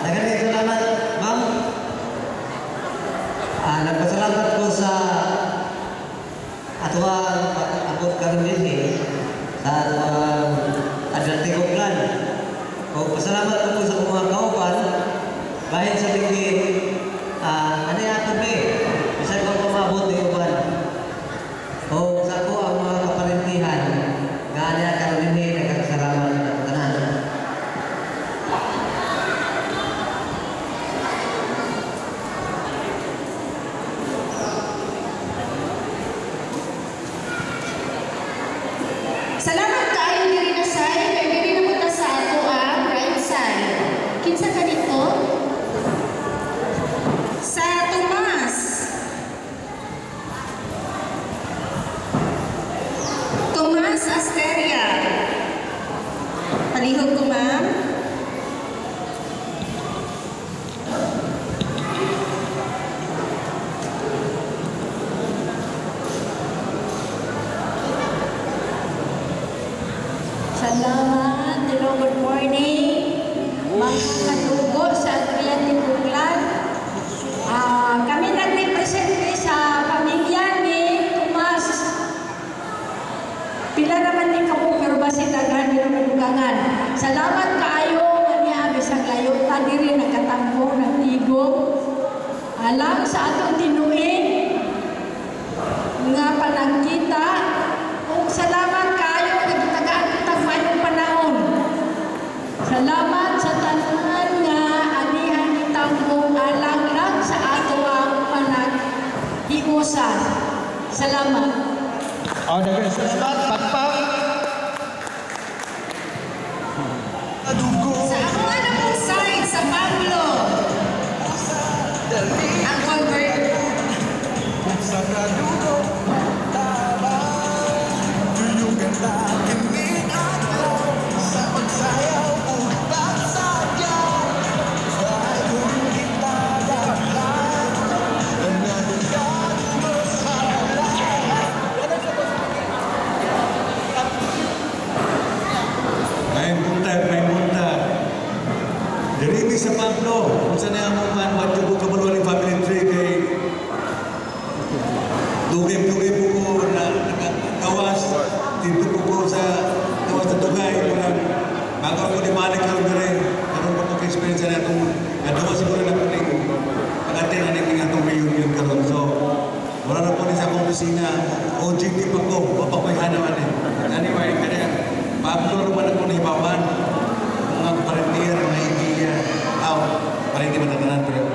Daghang salamat, ma'am. Nagpasalamat ko sa atuang abot karon din sa atuang Adlantico Clan. O pasalamat ko sa mga kauban bahin sa tingin ano ato be bisan ko pumabot di uban. O sa ko ang mga kaparintihan nga niya karon din nagkasalamat sa tanan. Salamat kayo diri na side, kay diri na punta sa ato ang right side. Kinsa ka dito? Sa Tomas. Tomas Asteria. Palihog ko, ma'am. Salamat. Hello, good morning. Mga kadugo sa Adriatic Clan. Kami nag-represent sa pamilya ni Tomas. Pila naman ni kapo pero basi daghan ni kadugangan. Salamat kaayo kaniya bisag layo ta diri nagkatampo nagtigom. Alam sa atong tinuin nga panagkita. Ug salamat kaayo nagtagaan kita sa panahon. Salamat sa tanan nga anihan itambong alang lang sa ato ang panag-iusan. Salamat. daghang salamat. Pakpak. Sa ako nga na pong side, sa Pablo. Ang convert. May punta. Diri sa Pablo, kung saan na ang mga what you book kabalwaling family tree kay dugay po ko na nagkawas dito po ko sa tawas na tugay bago ako di malik lang diri karon po ko experience na itong nadawa siguro na po ning pag-attend na ning atong reunion karon. So wala na po ni sa akong opisina OJT pa ko papakuyahan naman anyway kaya Pablo naman ako nahibawan mga kaparintiyan mga idea parinti man natanan pero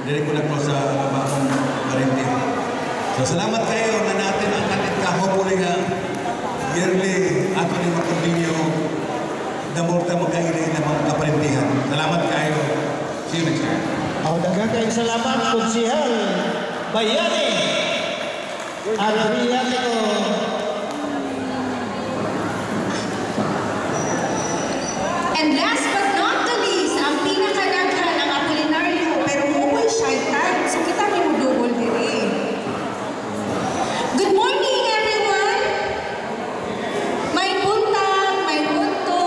dili ko na ko sa bakong parinti. So salamat kayo na natin ang katit kahopuli nga yearly ato ni Matubinyo magdamorta magkaili na mga kaparintihan. Salamat kayo. See you next time. Daghang kayong salamat, Konsihal Bayani. Adriano. And last but not the least, ang pinakadaghan ang Apolinario, pero mukoy syaitan. So kita may mudugol diri. Good morning, everyone! May buntag, may bunto.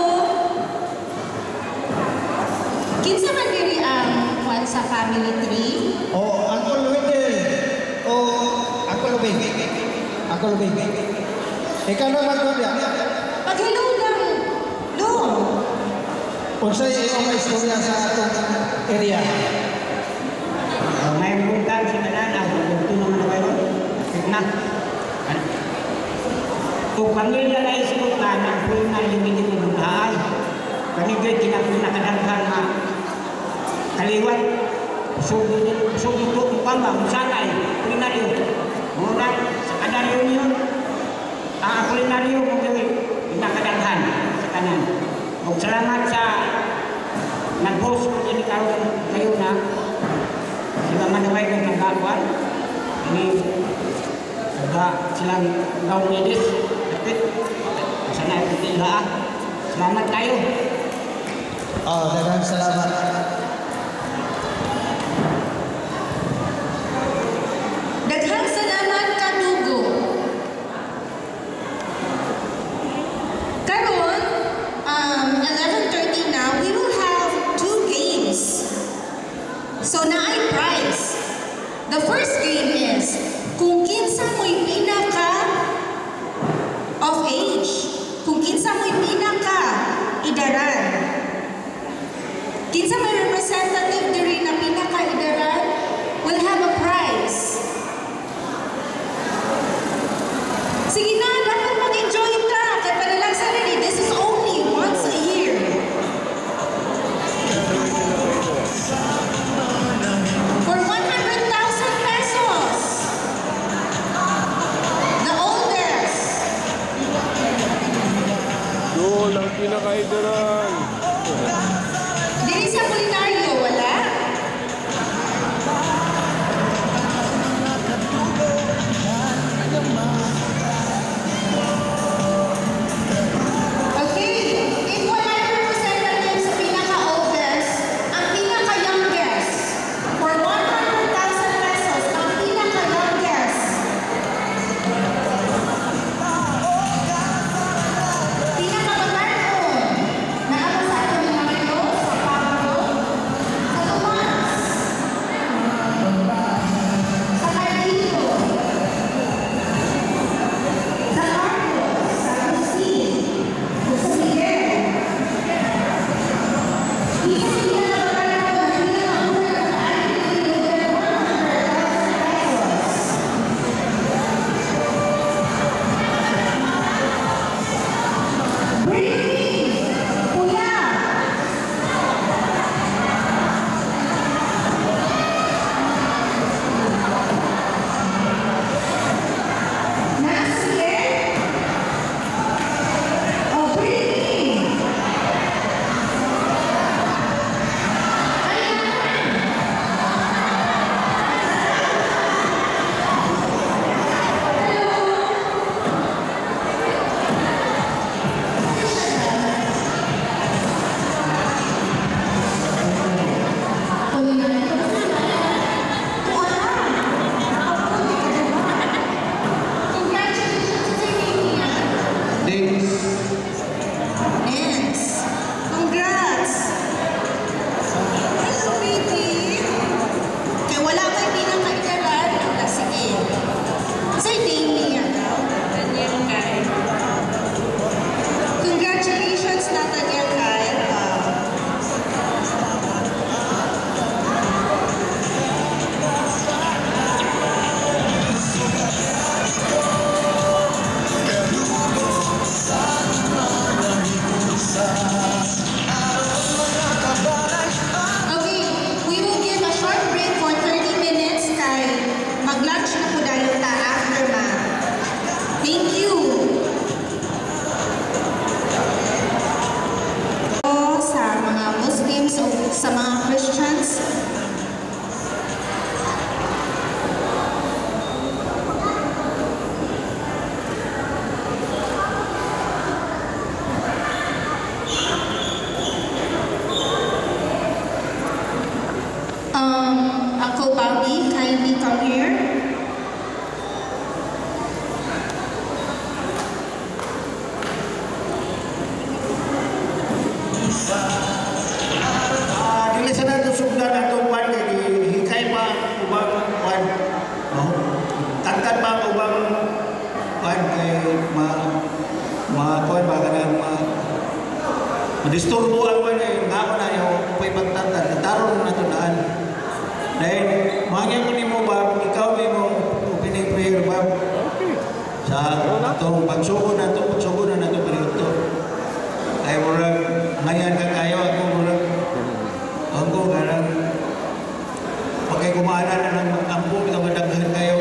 Kinsa man diri ang kuan sa family tree? Uncle Wendell. Uncle Lubing. Uncle Lubing. Ikaw naman doon yan. Mag-hello lang. Lo. Unsay iyong istorya sa atong area? May buntag si Mananaw. Ito naman na kayo. Na. Kung pamilya na iskutan, ang pulong na limiti ko buntahan. Kanigay kinakadaghan na kaliwat. Sugi po kung pamba, musanay, kulinaryo. Muna, sa kadaryo niyo, ang kulinaryo kung gawin, kinakadaghan sa kanan. Kung salamat sa nag-host ko din kayo na sila manaway ng nagkakuan. Ini silang gawang medis. Kapit, sana ito tila. Salamat kayo. Daghang salamat. Daghang salamat kadugo. Karon, 11:30 na, we will have 2 games. So naay prize. The first game is kung kinsa mo'y pinaka of age. Kung kinsa mo'y pinaka idaran. Kinsa may representative diri na pinaka idaran will have a prize. Sige na, dapat mag-enjoy ka. Kaya para lang sa rin, this is only once a year. For 100,000 pesos. The oldest. Doon ang pinakaidaran. Dili sa kulinaryo, wala? Okay, if wala representative sa pinaka-oldest, ang pinaka-youngest, for 100,000 pesos, ang pinaka-youngest. Pinaka-babae, naabot sa ating mga Pinoy, sa Pablo, sa kay kuan ba kanang madisturbo ang wala yung ako na yung upay pagtatan nataron na ito daan dahil mangyan ko ni mo ba ikaw may mo opening prayer ba sa itong pagsugod na ito periodo ay murag ngayon ka kayo ako garang pagkay kumana na ng ampo ito madagdagan kayo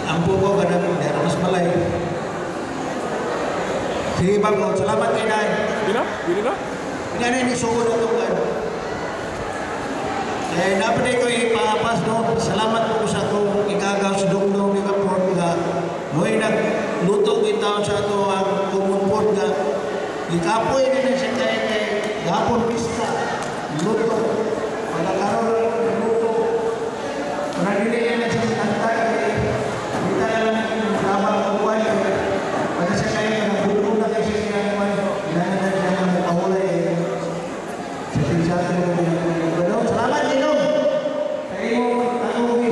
ampo ko garang mas malay. Sige Pablo, salamat kay Nay. Bili na? Pinanay ni sugod na itong dapat ko ipapas no. Salamat po sa itong ikagaw sa dungdong ni Kaport nga. Ngayon nagluto kita sa ito ang kumunpod nga. Ikapoy na siya kay gapon pista. Luto. Pagkakaroon ng luto. Pagkakaroon na siya sinantay. Kita lang yung labang kukuhay. Pada siya kayo nagbulo na kayo siya sinanaman. Inananan siya ng pahulay. Sa tinsata mo. Salamat Dilong. Kayo mo tanuwi.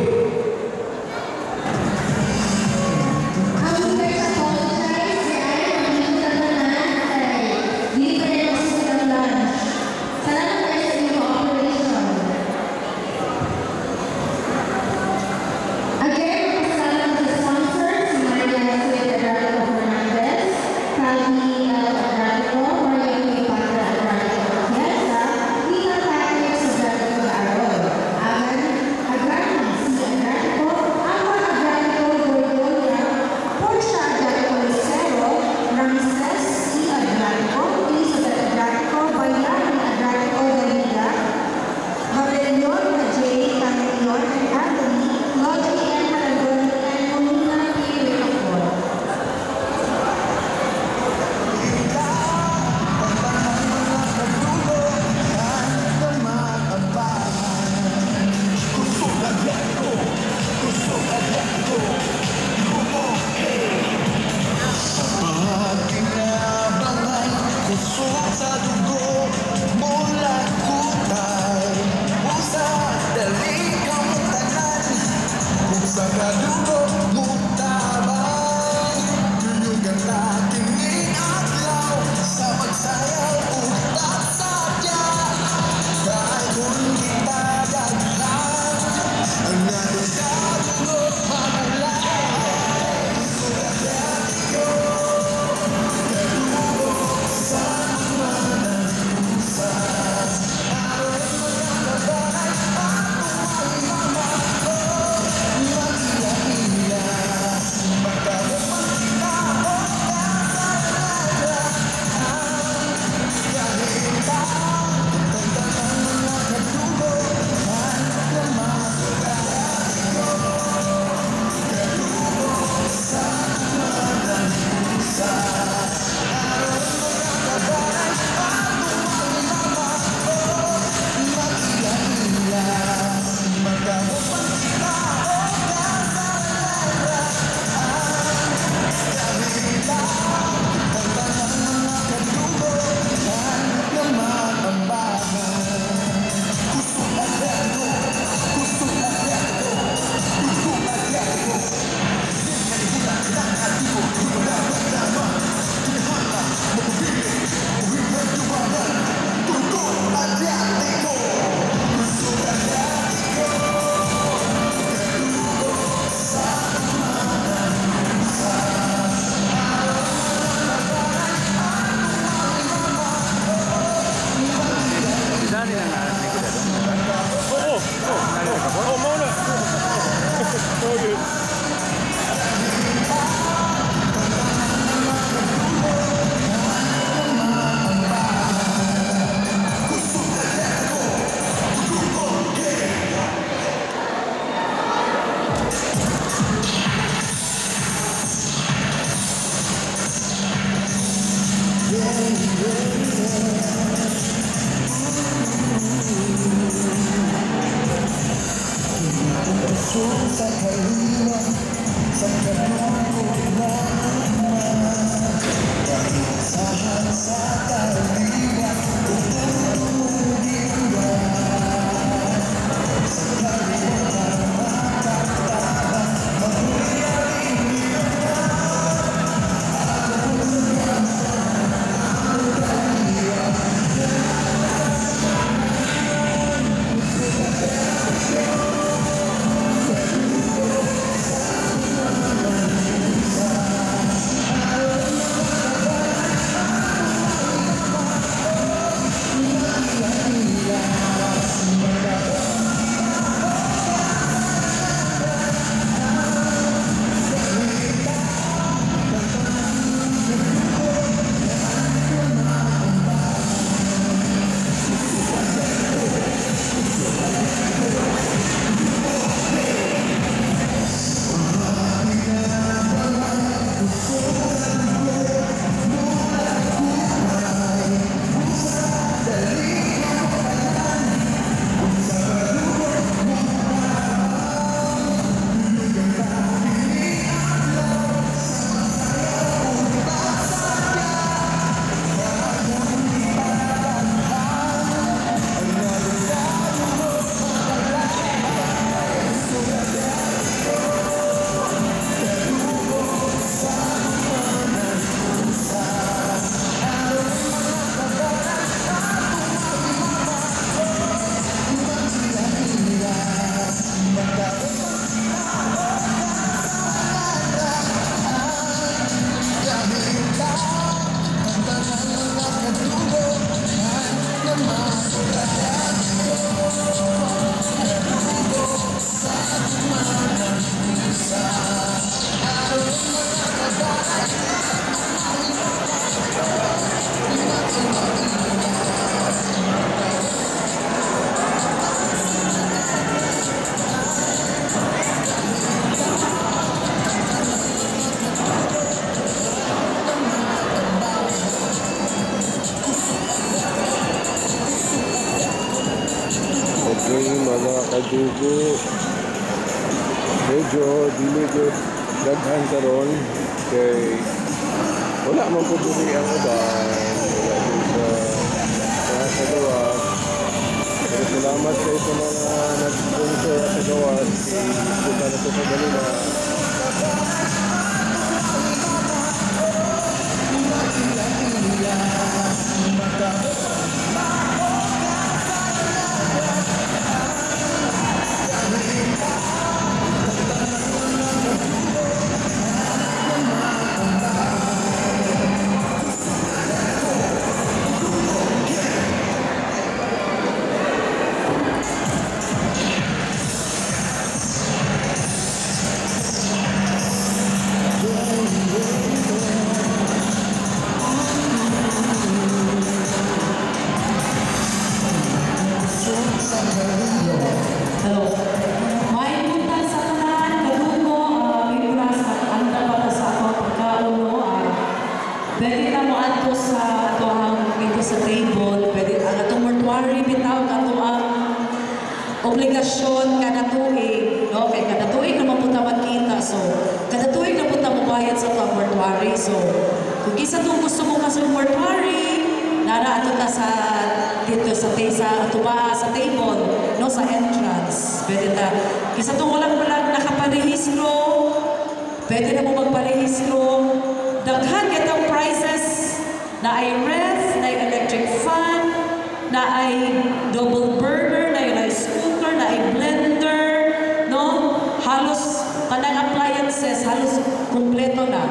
mga kadugo. Medyo dili gyud daghan karon kay wala man po diri ang uban, wala din sa gawas. Pero salamat sa ito mga nag-sponsor sa gawas. Punta na ito sa Galina. obligasyon kada tuig, no? Kaya kada tuig naman punta magkita. So, kada tuig na punta mo bayad sa itong mortuary. So, kung kisa itong gusto mo kasi mortuary, nara ato ka sa dito sa atuba sa table, no? Sa entrance. Pwede ta. Kisa itong walang nakaparehistro, pwede na mo magparehistro. Daghan kitang prizes na ay ref, na ay electric fan, na ay double burner, na ay rice cooker, na ay blender, no? Halos kanang appliances, halos kumpleto na.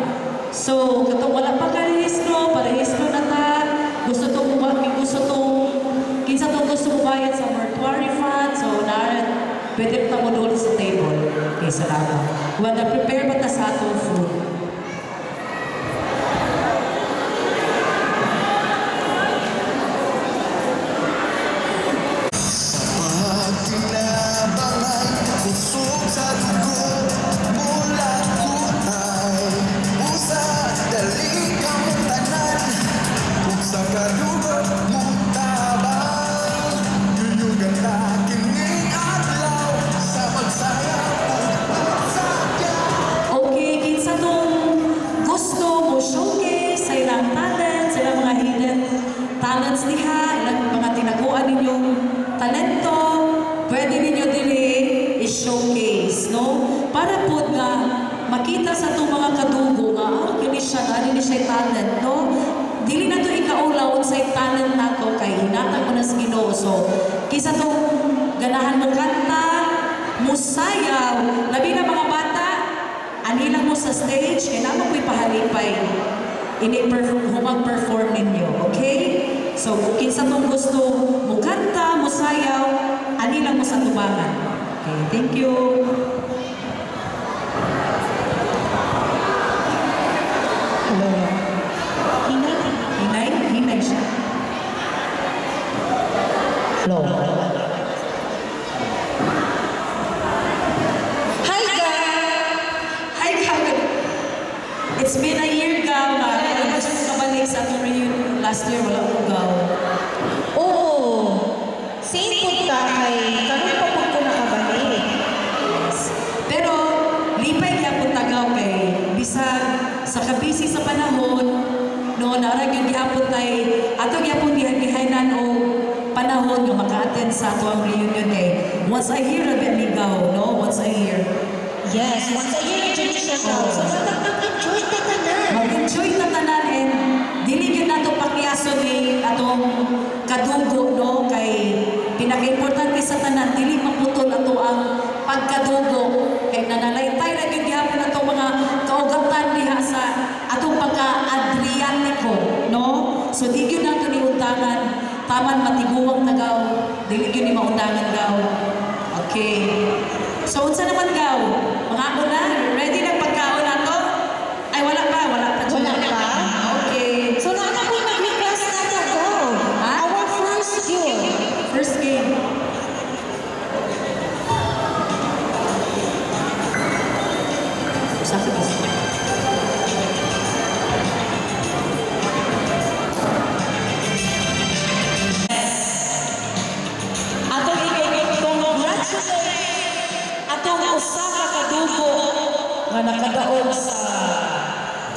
So, katong wala pa parehistro na ta. Gusto mo bayad sa mortuary fund. So, pwede pa mo doon sa table. Okay, salamat. Wala, prepare ba ta sa atong food? Makita sa itong mga kadugo nga, kini siya talent, no? Dili na ito ikaulaw sa talent na ito kay hinatag mo na sa Ginoo. So, kisa itong ganahan mo kanta, musayaw, labi na mga bata, anilang mo sa stage, kaya naman ko'y pahalipay, humag-perform ninyo, okay? So, kung kisa itong gusto mo kanta, musayaw, anilang mo sa tubangan. Okay, thank you. Hinay siya. Flow. Hi guys! It's been a year gaw na. Ano ba siya kabalik sa atong reunion last year? Wala akong gaw. Oo. Same punta kay karoon pa po ko nakabalik. Pero, lipay kaya punta gaw kay bisag sa kabisi sa panahon, no, narag yung gihapon tay, ato gihapon gihainan o panahon yung maka-attend sa ato ang reunion eh. Once a year, rabi amigaw, no? Once a year. Yes, once a year, enjoy siya daw. So, mag-enjoy na tanan. Mag-enjoy na tanan and dili yun nato pakyaso ni atong kadugo, no? Kay pinaka-importante sa tanan, dili maputol ato ang pagkadugo. Kay nanalaytay na yung gihapon ato mga kaugatan diha sa atong pagka-Adriatico, no? So, di yun nato ni undangan, taman matiguang tagaw, di yun ni maundangan daw. Okay. So, unsa naman gaw? Mga ako na, ready na pagkaon na to? Ay, wala pa. Wala pa? Okay. So, naana po yung mag-request na to go. Our first game. First game. Sakit ba? Ato i-congratulate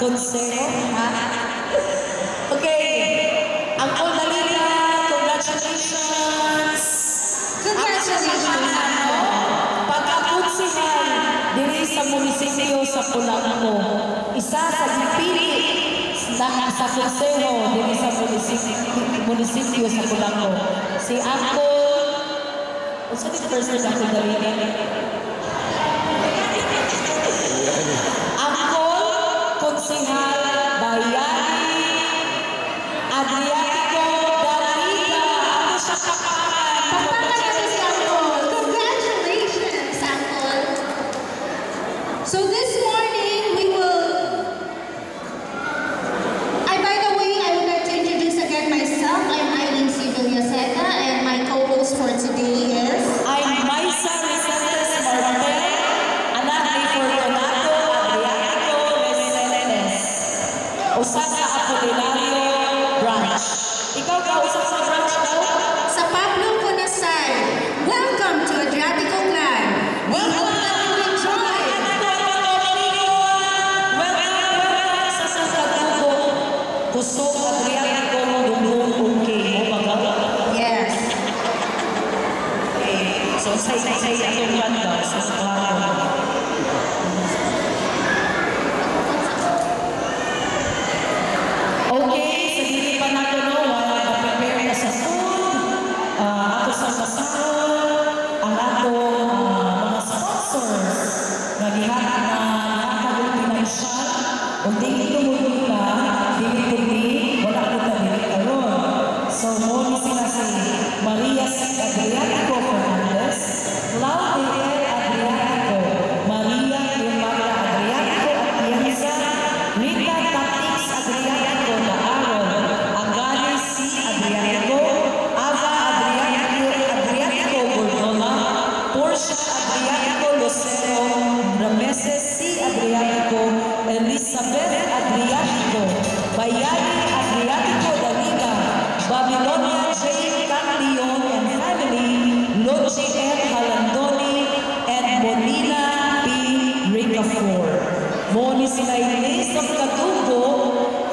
Consejo, ha? Okay. Uncle Dalila, congratulations. Congratulations. Pagkakunsihan diri sa munisipyo sa Pulanco. Isa sa dipili sa konseho diri sa munisipyo sa Pulanco. Si Uncle, what's the first name Uncle Dalila? Uncle Konsehal Bayani Adriatico Dalila. Ano siya kapahan? Congratulations, Uncle. So this morning we will. By the way, I would like to introduce again myself. I'm Eileen Sibiliaceta, and my co-host for today is. I'm Maisa Resendes Martel, anak ni Fortunato Adriatico Resendes. Osaka Apolinario Branch. Ikaw kausap sa branch mo? Sa Pablo Conasay. Welcome to Adriatico Clan. We hope that you enjoy. Welcome sa Sasagago. Kusog Adriatico Dumong okay. O magawa? Yes. So say atong banda sa Sasagago. Okay, sa dili pa nato no, prepare na sa food. Ato sa sasahod, ang atong mga sponsors na gihatag financial. Kung dili tumulong ka, dili kundi, wala kita dili karon. So, mo sila si Maria C. Adriatico Fernandez, Claudia Adriatico, Maria Limata Adriatico Atienza, Rita Tatix Adriatico na Aaron, Agani C. Adriatico, Ava Adriatico Gordola, Portia Adriatico Lucero, Rameses C. Adriatico, Elizabeth Adriatico, Bayani Adriatico Daliga, Babylonia J. Candion and family, Lochi F. Halandoni, and Bonina P. Ricafor. Moni sila yung list of Katugo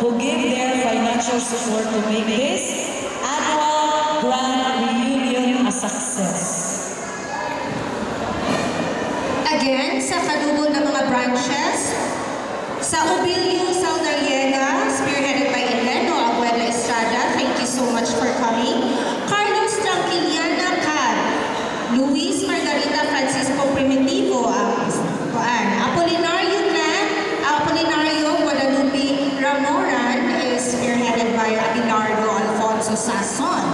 who give their financial support to make this annual grand reunion a success. Again, sa kadugol ng mga branches, sa Ubilio, Saldariega, spearheaded by Eleno Abuela Estrada, thank you so much for coming. Carlos Tranquiliana Car, Luis Margarita Francisco Primitivo, Apolinario Guadalupe Ramoran is spearheaded by Aguinaldo Alfonso Sason.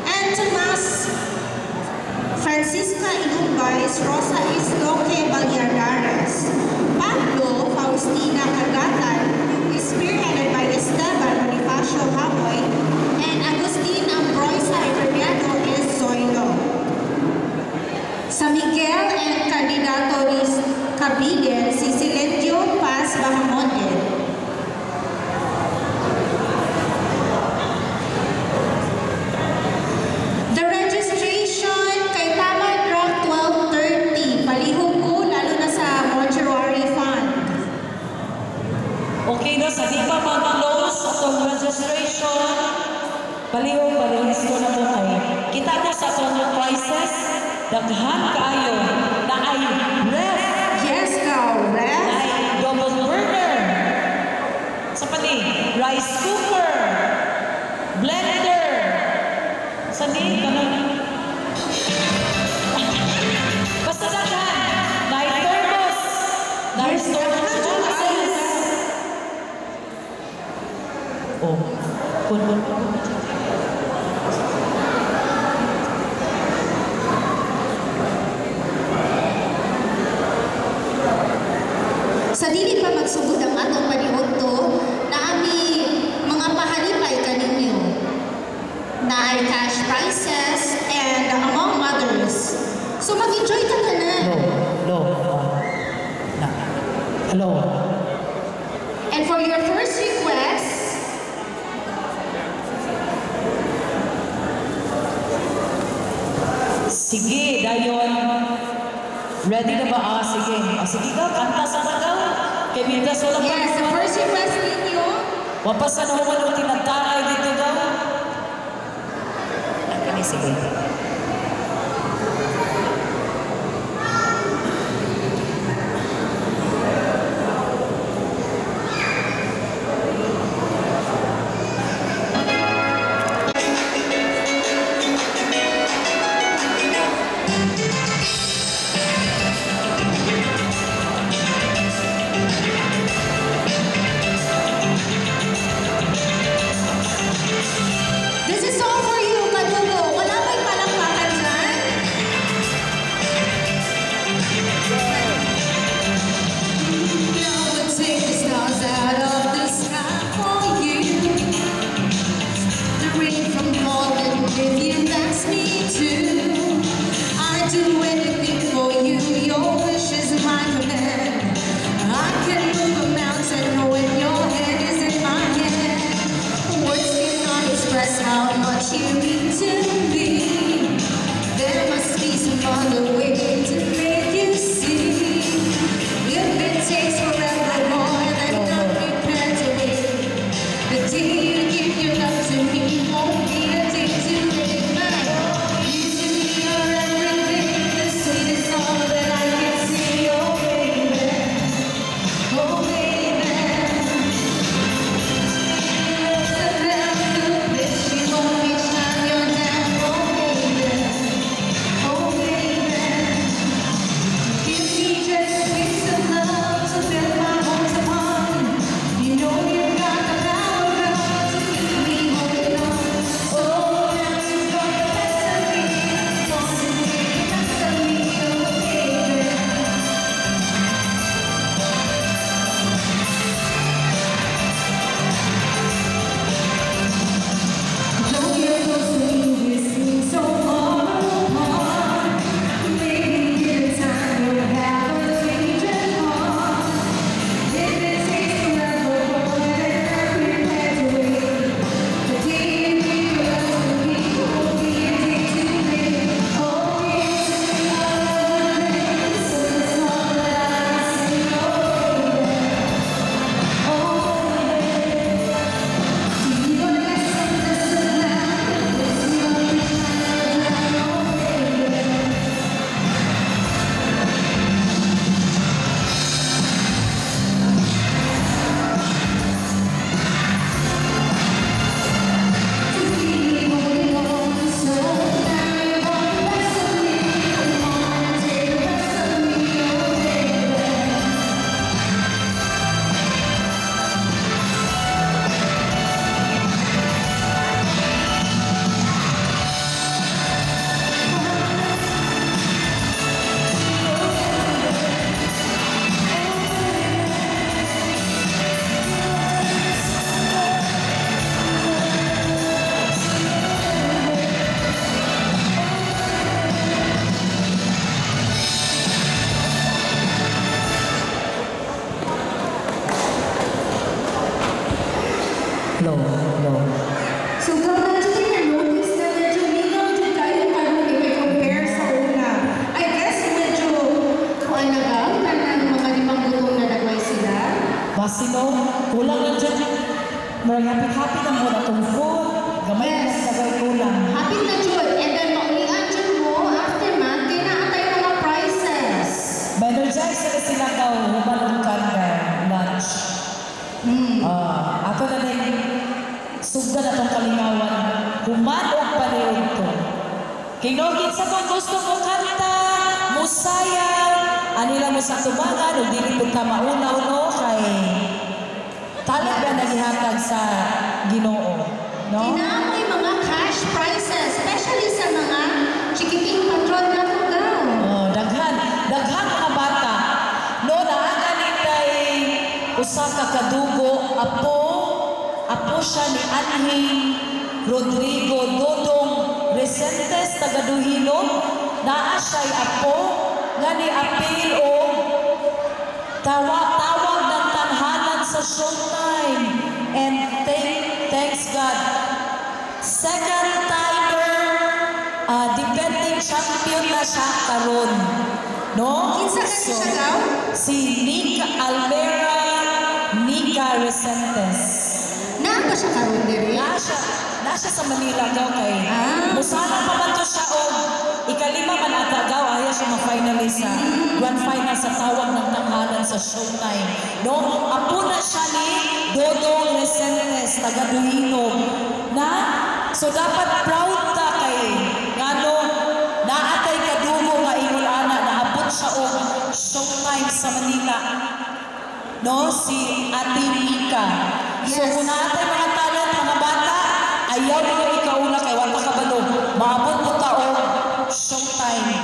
And Tomas Francisca Ilumbais, Rosa Isloque Balyadares. Pablo Faustina Cagatan is spearheaded by Esteban Bonifacio Hamoy, and Agustin Ambroisa Iberniano is Zoilo. Sa Miguel and Candidato Riz Cabilien, si Silencio Paz Bahamonde. The registration kay Tamad Rock 1230, palihog ko lalo na sa mortuary fund. Okay na, sa di pa mag-close atong registration, palihog ko na po kayo. Kita mo sa atong prices, daghan kaayo na ay ref. Yes, go, ref. Na ay double burner. Sa pati, rice cooker, blender. Sa di, ganun. Basta daghan, na ay thermos, na ay storage boxes. Oh, kun. Sa dili pa magsugod ang atong paniudto, na ami mga pahalipay kaninyo, na ay cash prizes and among others. So mag-enjoy ka tanan. Hello. And for your first request, sige, dayon. Ready na ba? Sige. Sige ka, kanta sa bagaw. Kay Mindas wala pa. Yes, the first request ninyo. Wapasan na human ang tinagtaay dito daw. Kani sige. This is all for you, Kadugo. Wala ba'y palakpakan dyan? I would take the stars out of the sky for you. The rain from falling if you ask me to. I'd do anything for you. Your wish is my command. I can move a mountain when your head is in my hand. Words cannot express how much you mean to me. There must be some other way to make you see. If it takes forever more than I'm prepared to wait, the day you give your love to me won't be a day too late. You to me are everything, the sweetest song that I can see. Oh baby, oh baby. No. So, kapag natin na-notice na medyo mingaw dyan kayo parang i-compare sa una. I guess medyo kuha na ba? Ng mga limang gutong na nagway sila. Basino, kulang lang dyan. Happy na mo na itong food. Gamay na Yes. sa kulang. Happy na dyan. And then, maulian dyan mo, after month, kinaatay mga prices. Energize sila daw, humalong kanda, lunch. Ako na din, sugda na itong kalingawan, humalong pa rin ito. Kinogin sa kung gusto mo kanta, musayang, anila mo sa tumangan, o dili po ka maunaw, no? Kay talag na naghihatag sa Ginoo, no? Kinamoy mga cash prices, especially sa mga chikiting patron na po daw. Daghan mga bata. No, naanganin kay usa ka kadugo, apo siya ni Anhing Rodrigo Dodong Resentes Tagaduhilo. Naa siya'y apo nga ni apil o tawag ng tanhanan sa showtime. And thanks God. Second timer, defending champion na siya karon. No? Kinsa ka siya daw? Si Nick Almera Mika Resentes. Naan ba siya karon diri? Na siya sa Manila daw kay. Musana pa man to siya o ikalima man ata daw ayaw siya ma-finalist sa grand final sa tawag ng tanghalan sa Showtime. No? Apo na siya ni Dodong Resentes, taga Duino. Na? So dapat proud ta kay ngano naatay kadugo nga ingol ana naabot siya o Showtime sa Manila. No? Si Ate Mika. So kung naatay mga talent, mga bata, ayaw nyo ikauna kay wala ka ba no? Maabot mo taong Showtime.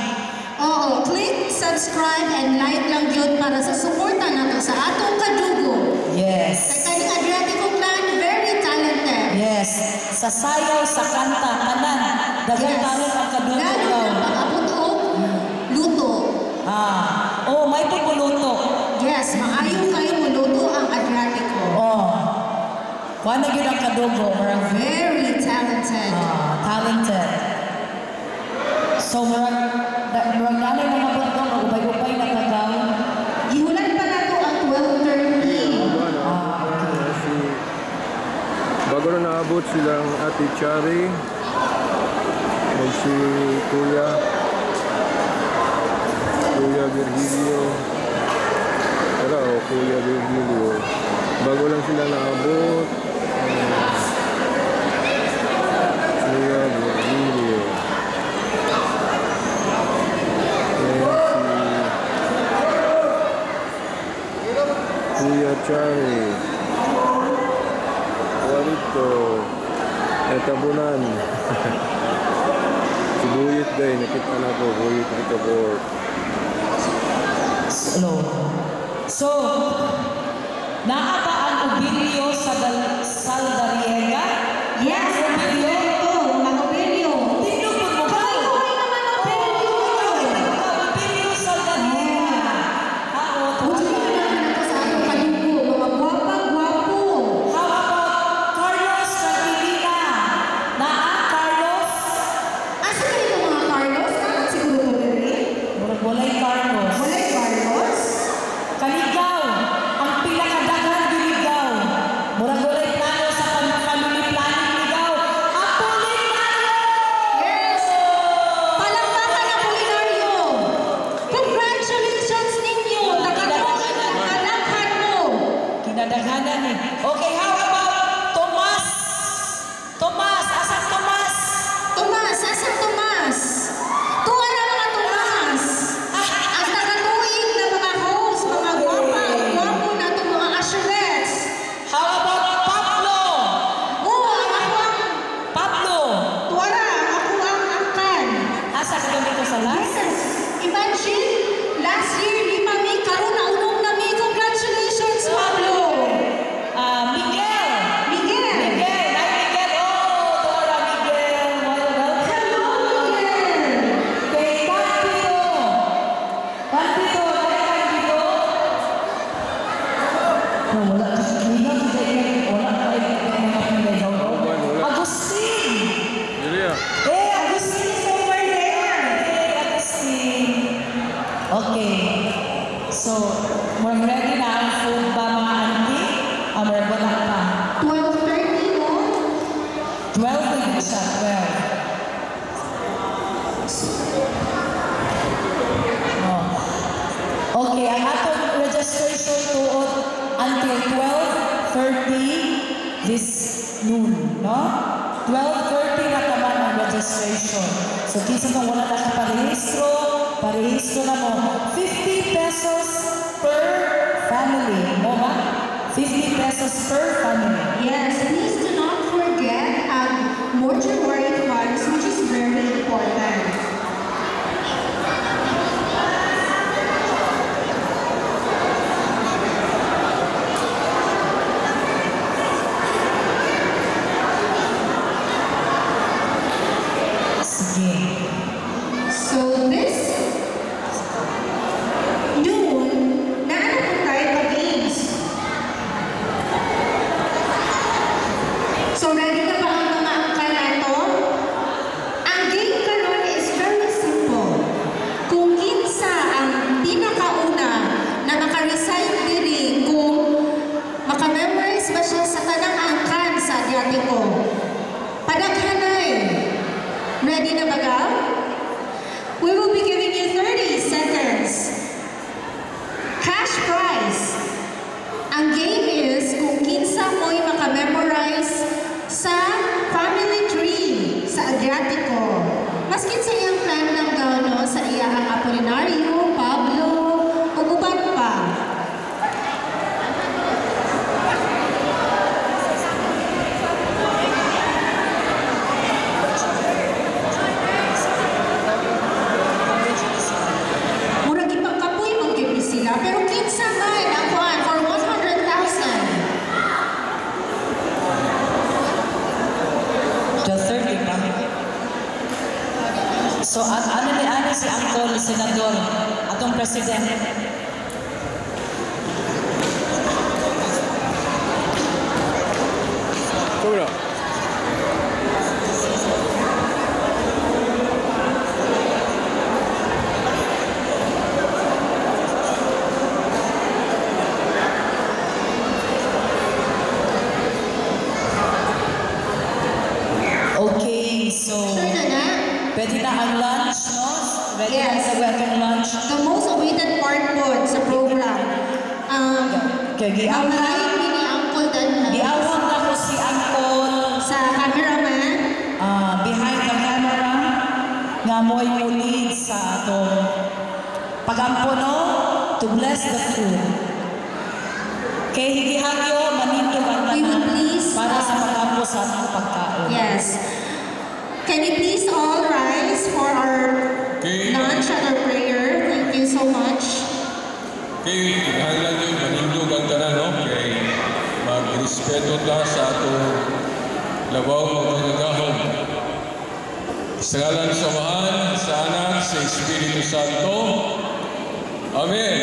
Oo, click, subscribe, and like lang yun para sa suporta nato sa atong kadugo. Yes. Kay kaning Adriatico Clan, very talented. Yes. Sa sayaw, sa kanta, kanan, dagang talent ang kadugo Lalo daw. na pag-abot o luto. Oh, may pupuluto. Yes, maayo kayo muluto ang Adriatico. Oh. Kuha na yun ang kadugo. Very talented. Talented. So, marang nanay na mabot doon, ubay-ubay na kagaw. Gihulan pa na to ang 12:30. Bago na naabot silang Ate Chari, si Kuya Virgilio. Kuya Virgilio. Bago lang sila naabot. Kuya Virgilio. Kuya Chari. Juanito. Tabunan. Si Buyit day, nakita na ko. Buyit ito po. Slow. So, naa ba ang Obilio sa Saldariega? Yes, Obilio. Ang Obilio. Tingnan mo ba? Kaway naman ang Obilio. Obilio Saldariega. Buti na naman ako sa atong kadugo. Mga gwapa-gwapo. How about Carlos Cardilina? Naa, Carlos? Asa ka ito mga Carlos? Saan siguro ito diri? Walay Carlos. Walay Carlos? Kaligaw. Ang pinakadagan diligaw. Murag-walay plano sa family-planning ligaw. Apolinario! Yes! Palakpakan Apolinario! Congratulations ninyo! Nakadaghan mo! Kinadaghanan eh. Okay, how about Tomas? Tomas, asan Tomas? Tomas! Asan Tomas? Tuwa na mga Tomas! Ang nakatuig na mga host, mga gwapo na itong mga assurettes. How about Pablo? Oo, ako ang Pablo! tuwara, ako ang angkan. Asa ka doon dito sa last? Yes! Imagine, last year, 5 karon na unong nami. Congratulations, Pablo! Miguel! Miguel! Miguel! Hi, Miguel! Oh, Dora Miguel! Welcome! Hello, Miguel! Kay Pantito! Pantito! Pantito! Oh, wala ka sa kina. Wala ka Agustin! Julia. Agustin is over there! Agustin! Okay. So, we're ready na ang food ba mga auntie? We're wala pa. 12:30, no? 12 na siya, 12. Oh. Okay, ang atong registration tuod until 12:30 this noon, no? 12:30 na naman ang registration. So, kisa kung wala na ka parehistro na mo. 50 pesos per family, no ba? 50 pesos per family. Yes, please do not forget mortuary funds, which is very important. Sige. So this noon, naano po tayo pag-games? So ready na ba ang mga angkan na ito? Ready na baga? We will be giving you 30 seconds. Cash prize. Ang game is kung kinsa mo'y makamemorize sa family tree sa Adriatico. Maskin sa iyang plan ng gawno sa iyang Apolinario, Pablo, o uban pa. Murag ipangkapoy mong gibi sila, pero kinsa man ang kuan for 100,000. The 30 pa. So, ano ni Ani si Uncle Senador, atong President? Sobra. Okay, so Sure na na? pwede na ang lunch, no? Ready na Yes. sa welcome lunch. The most awaited part po sa program. Kaya Ang giawag live ni Uncle Dan giawag na ko si Uncle sa cameraman. behind the camera nga mo'y mulig sa atong pagampono to bless the food. Kay higihagyo manindog ang We will tanan please, para sa pagampo sa atong pagkaon. Yes. Can we please all rise for our lunch and our prayer? Thank you so much. Kay hanglan yun, manindog ang tanan, no? Kay magrespeto ta sa atong labaw o magagahon. Sa ngalan sa Amahan, sa Anak, sa Espiritu Santo. Amen.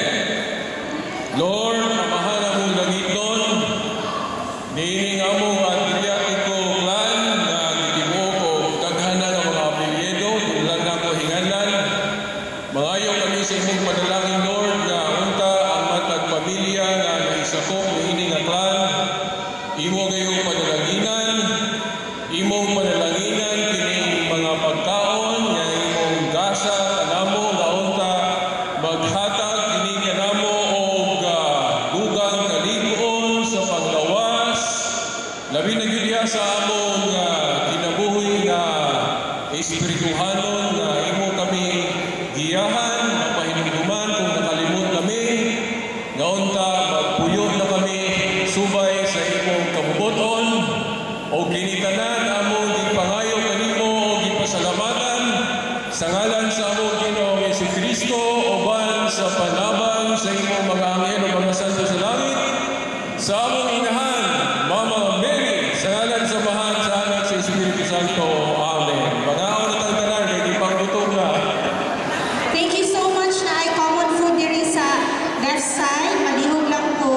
Lord, amahan among langiton, niining among Adriatico clan na gitimo ko daghan nga mga apelyido, ilan na ko hingalan. Mangayo kami sa imong panalangin, Lord, nga unta ang matag pamilya nga naisakop niining nga clan. Imo gayong panalanginan, imong panalanginan kining mga pagkaon nga imong gasa kanamo nga unta maghatag kining kanamo og dugang kaligon sa paglawas. Labi na gyud diha sa among kinabuhi nga espirituhanon nga imo kami giyahan, mapahinumduman kung nakalimot kami. Nga unta magpuyo na kami subay sa imong kabubuton o kinitanan among gipangayo kanimo o gipasalamatan sa ngalan sa among Ginoong Jesucristo uban sa panabang sa imong mga anghel o mga santo sa langit sa among inahan Mama Mary sa ngalan sa Amahan, sa Anak, sa Espiritu Santo. Amen. Pangaon na tanan kay gipanggutom na. Thank you so much na ay common food diri sa left side. Malihog lang po.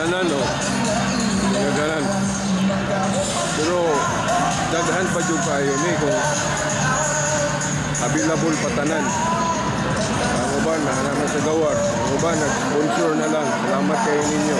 patanan o. Gaganan. Pero daghan pa dyan kayo ni kung available patanan. Ang uban na naman sa gawar. Ang uban nag-sponsor na lang. Salamat kayo ninyo.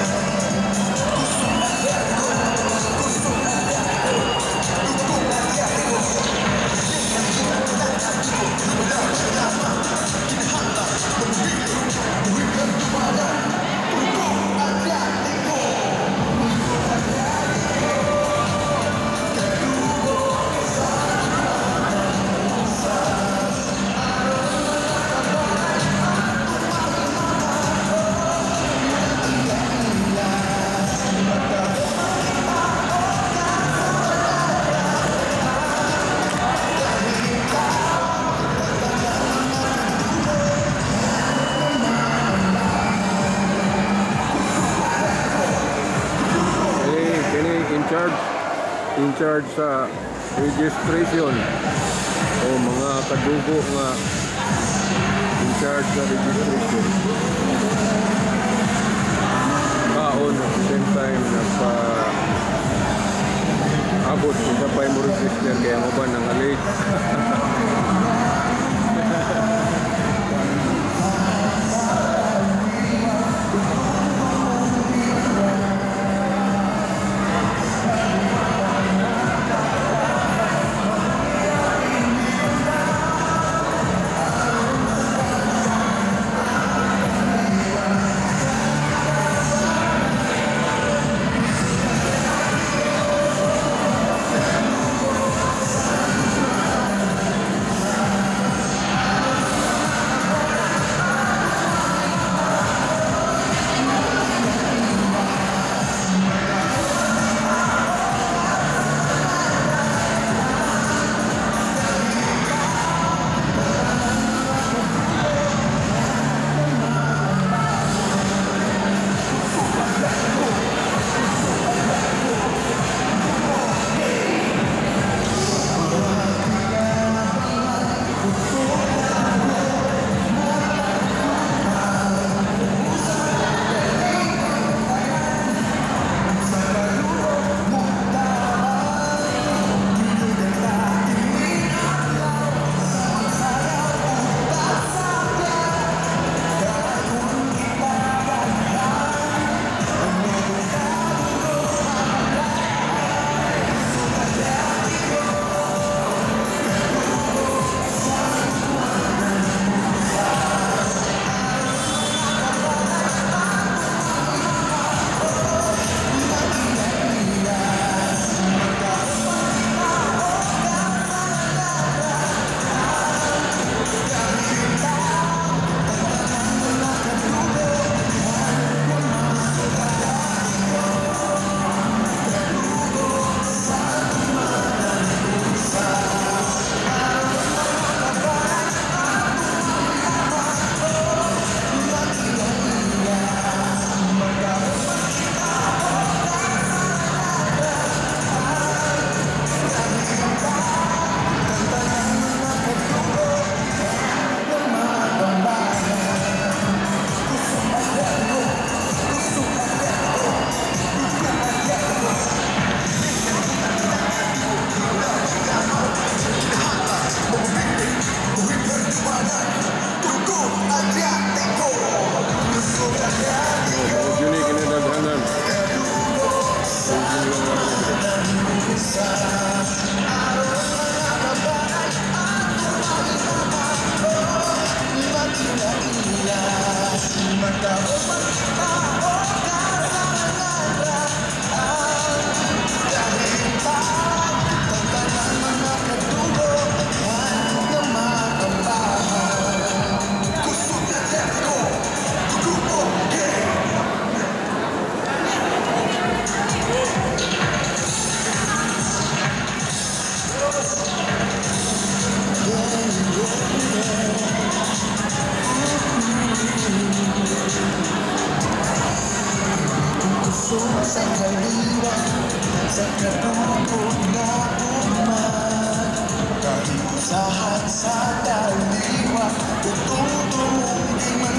In charge sa registration o mga kadugo nga in charge sa registration kaon at the same time nagpa-abot kung sa pa mo register kaya mo ba nangalit. sa kaliwa, sa katungkod na uman. Kahit saan sa daliwa, tututong di man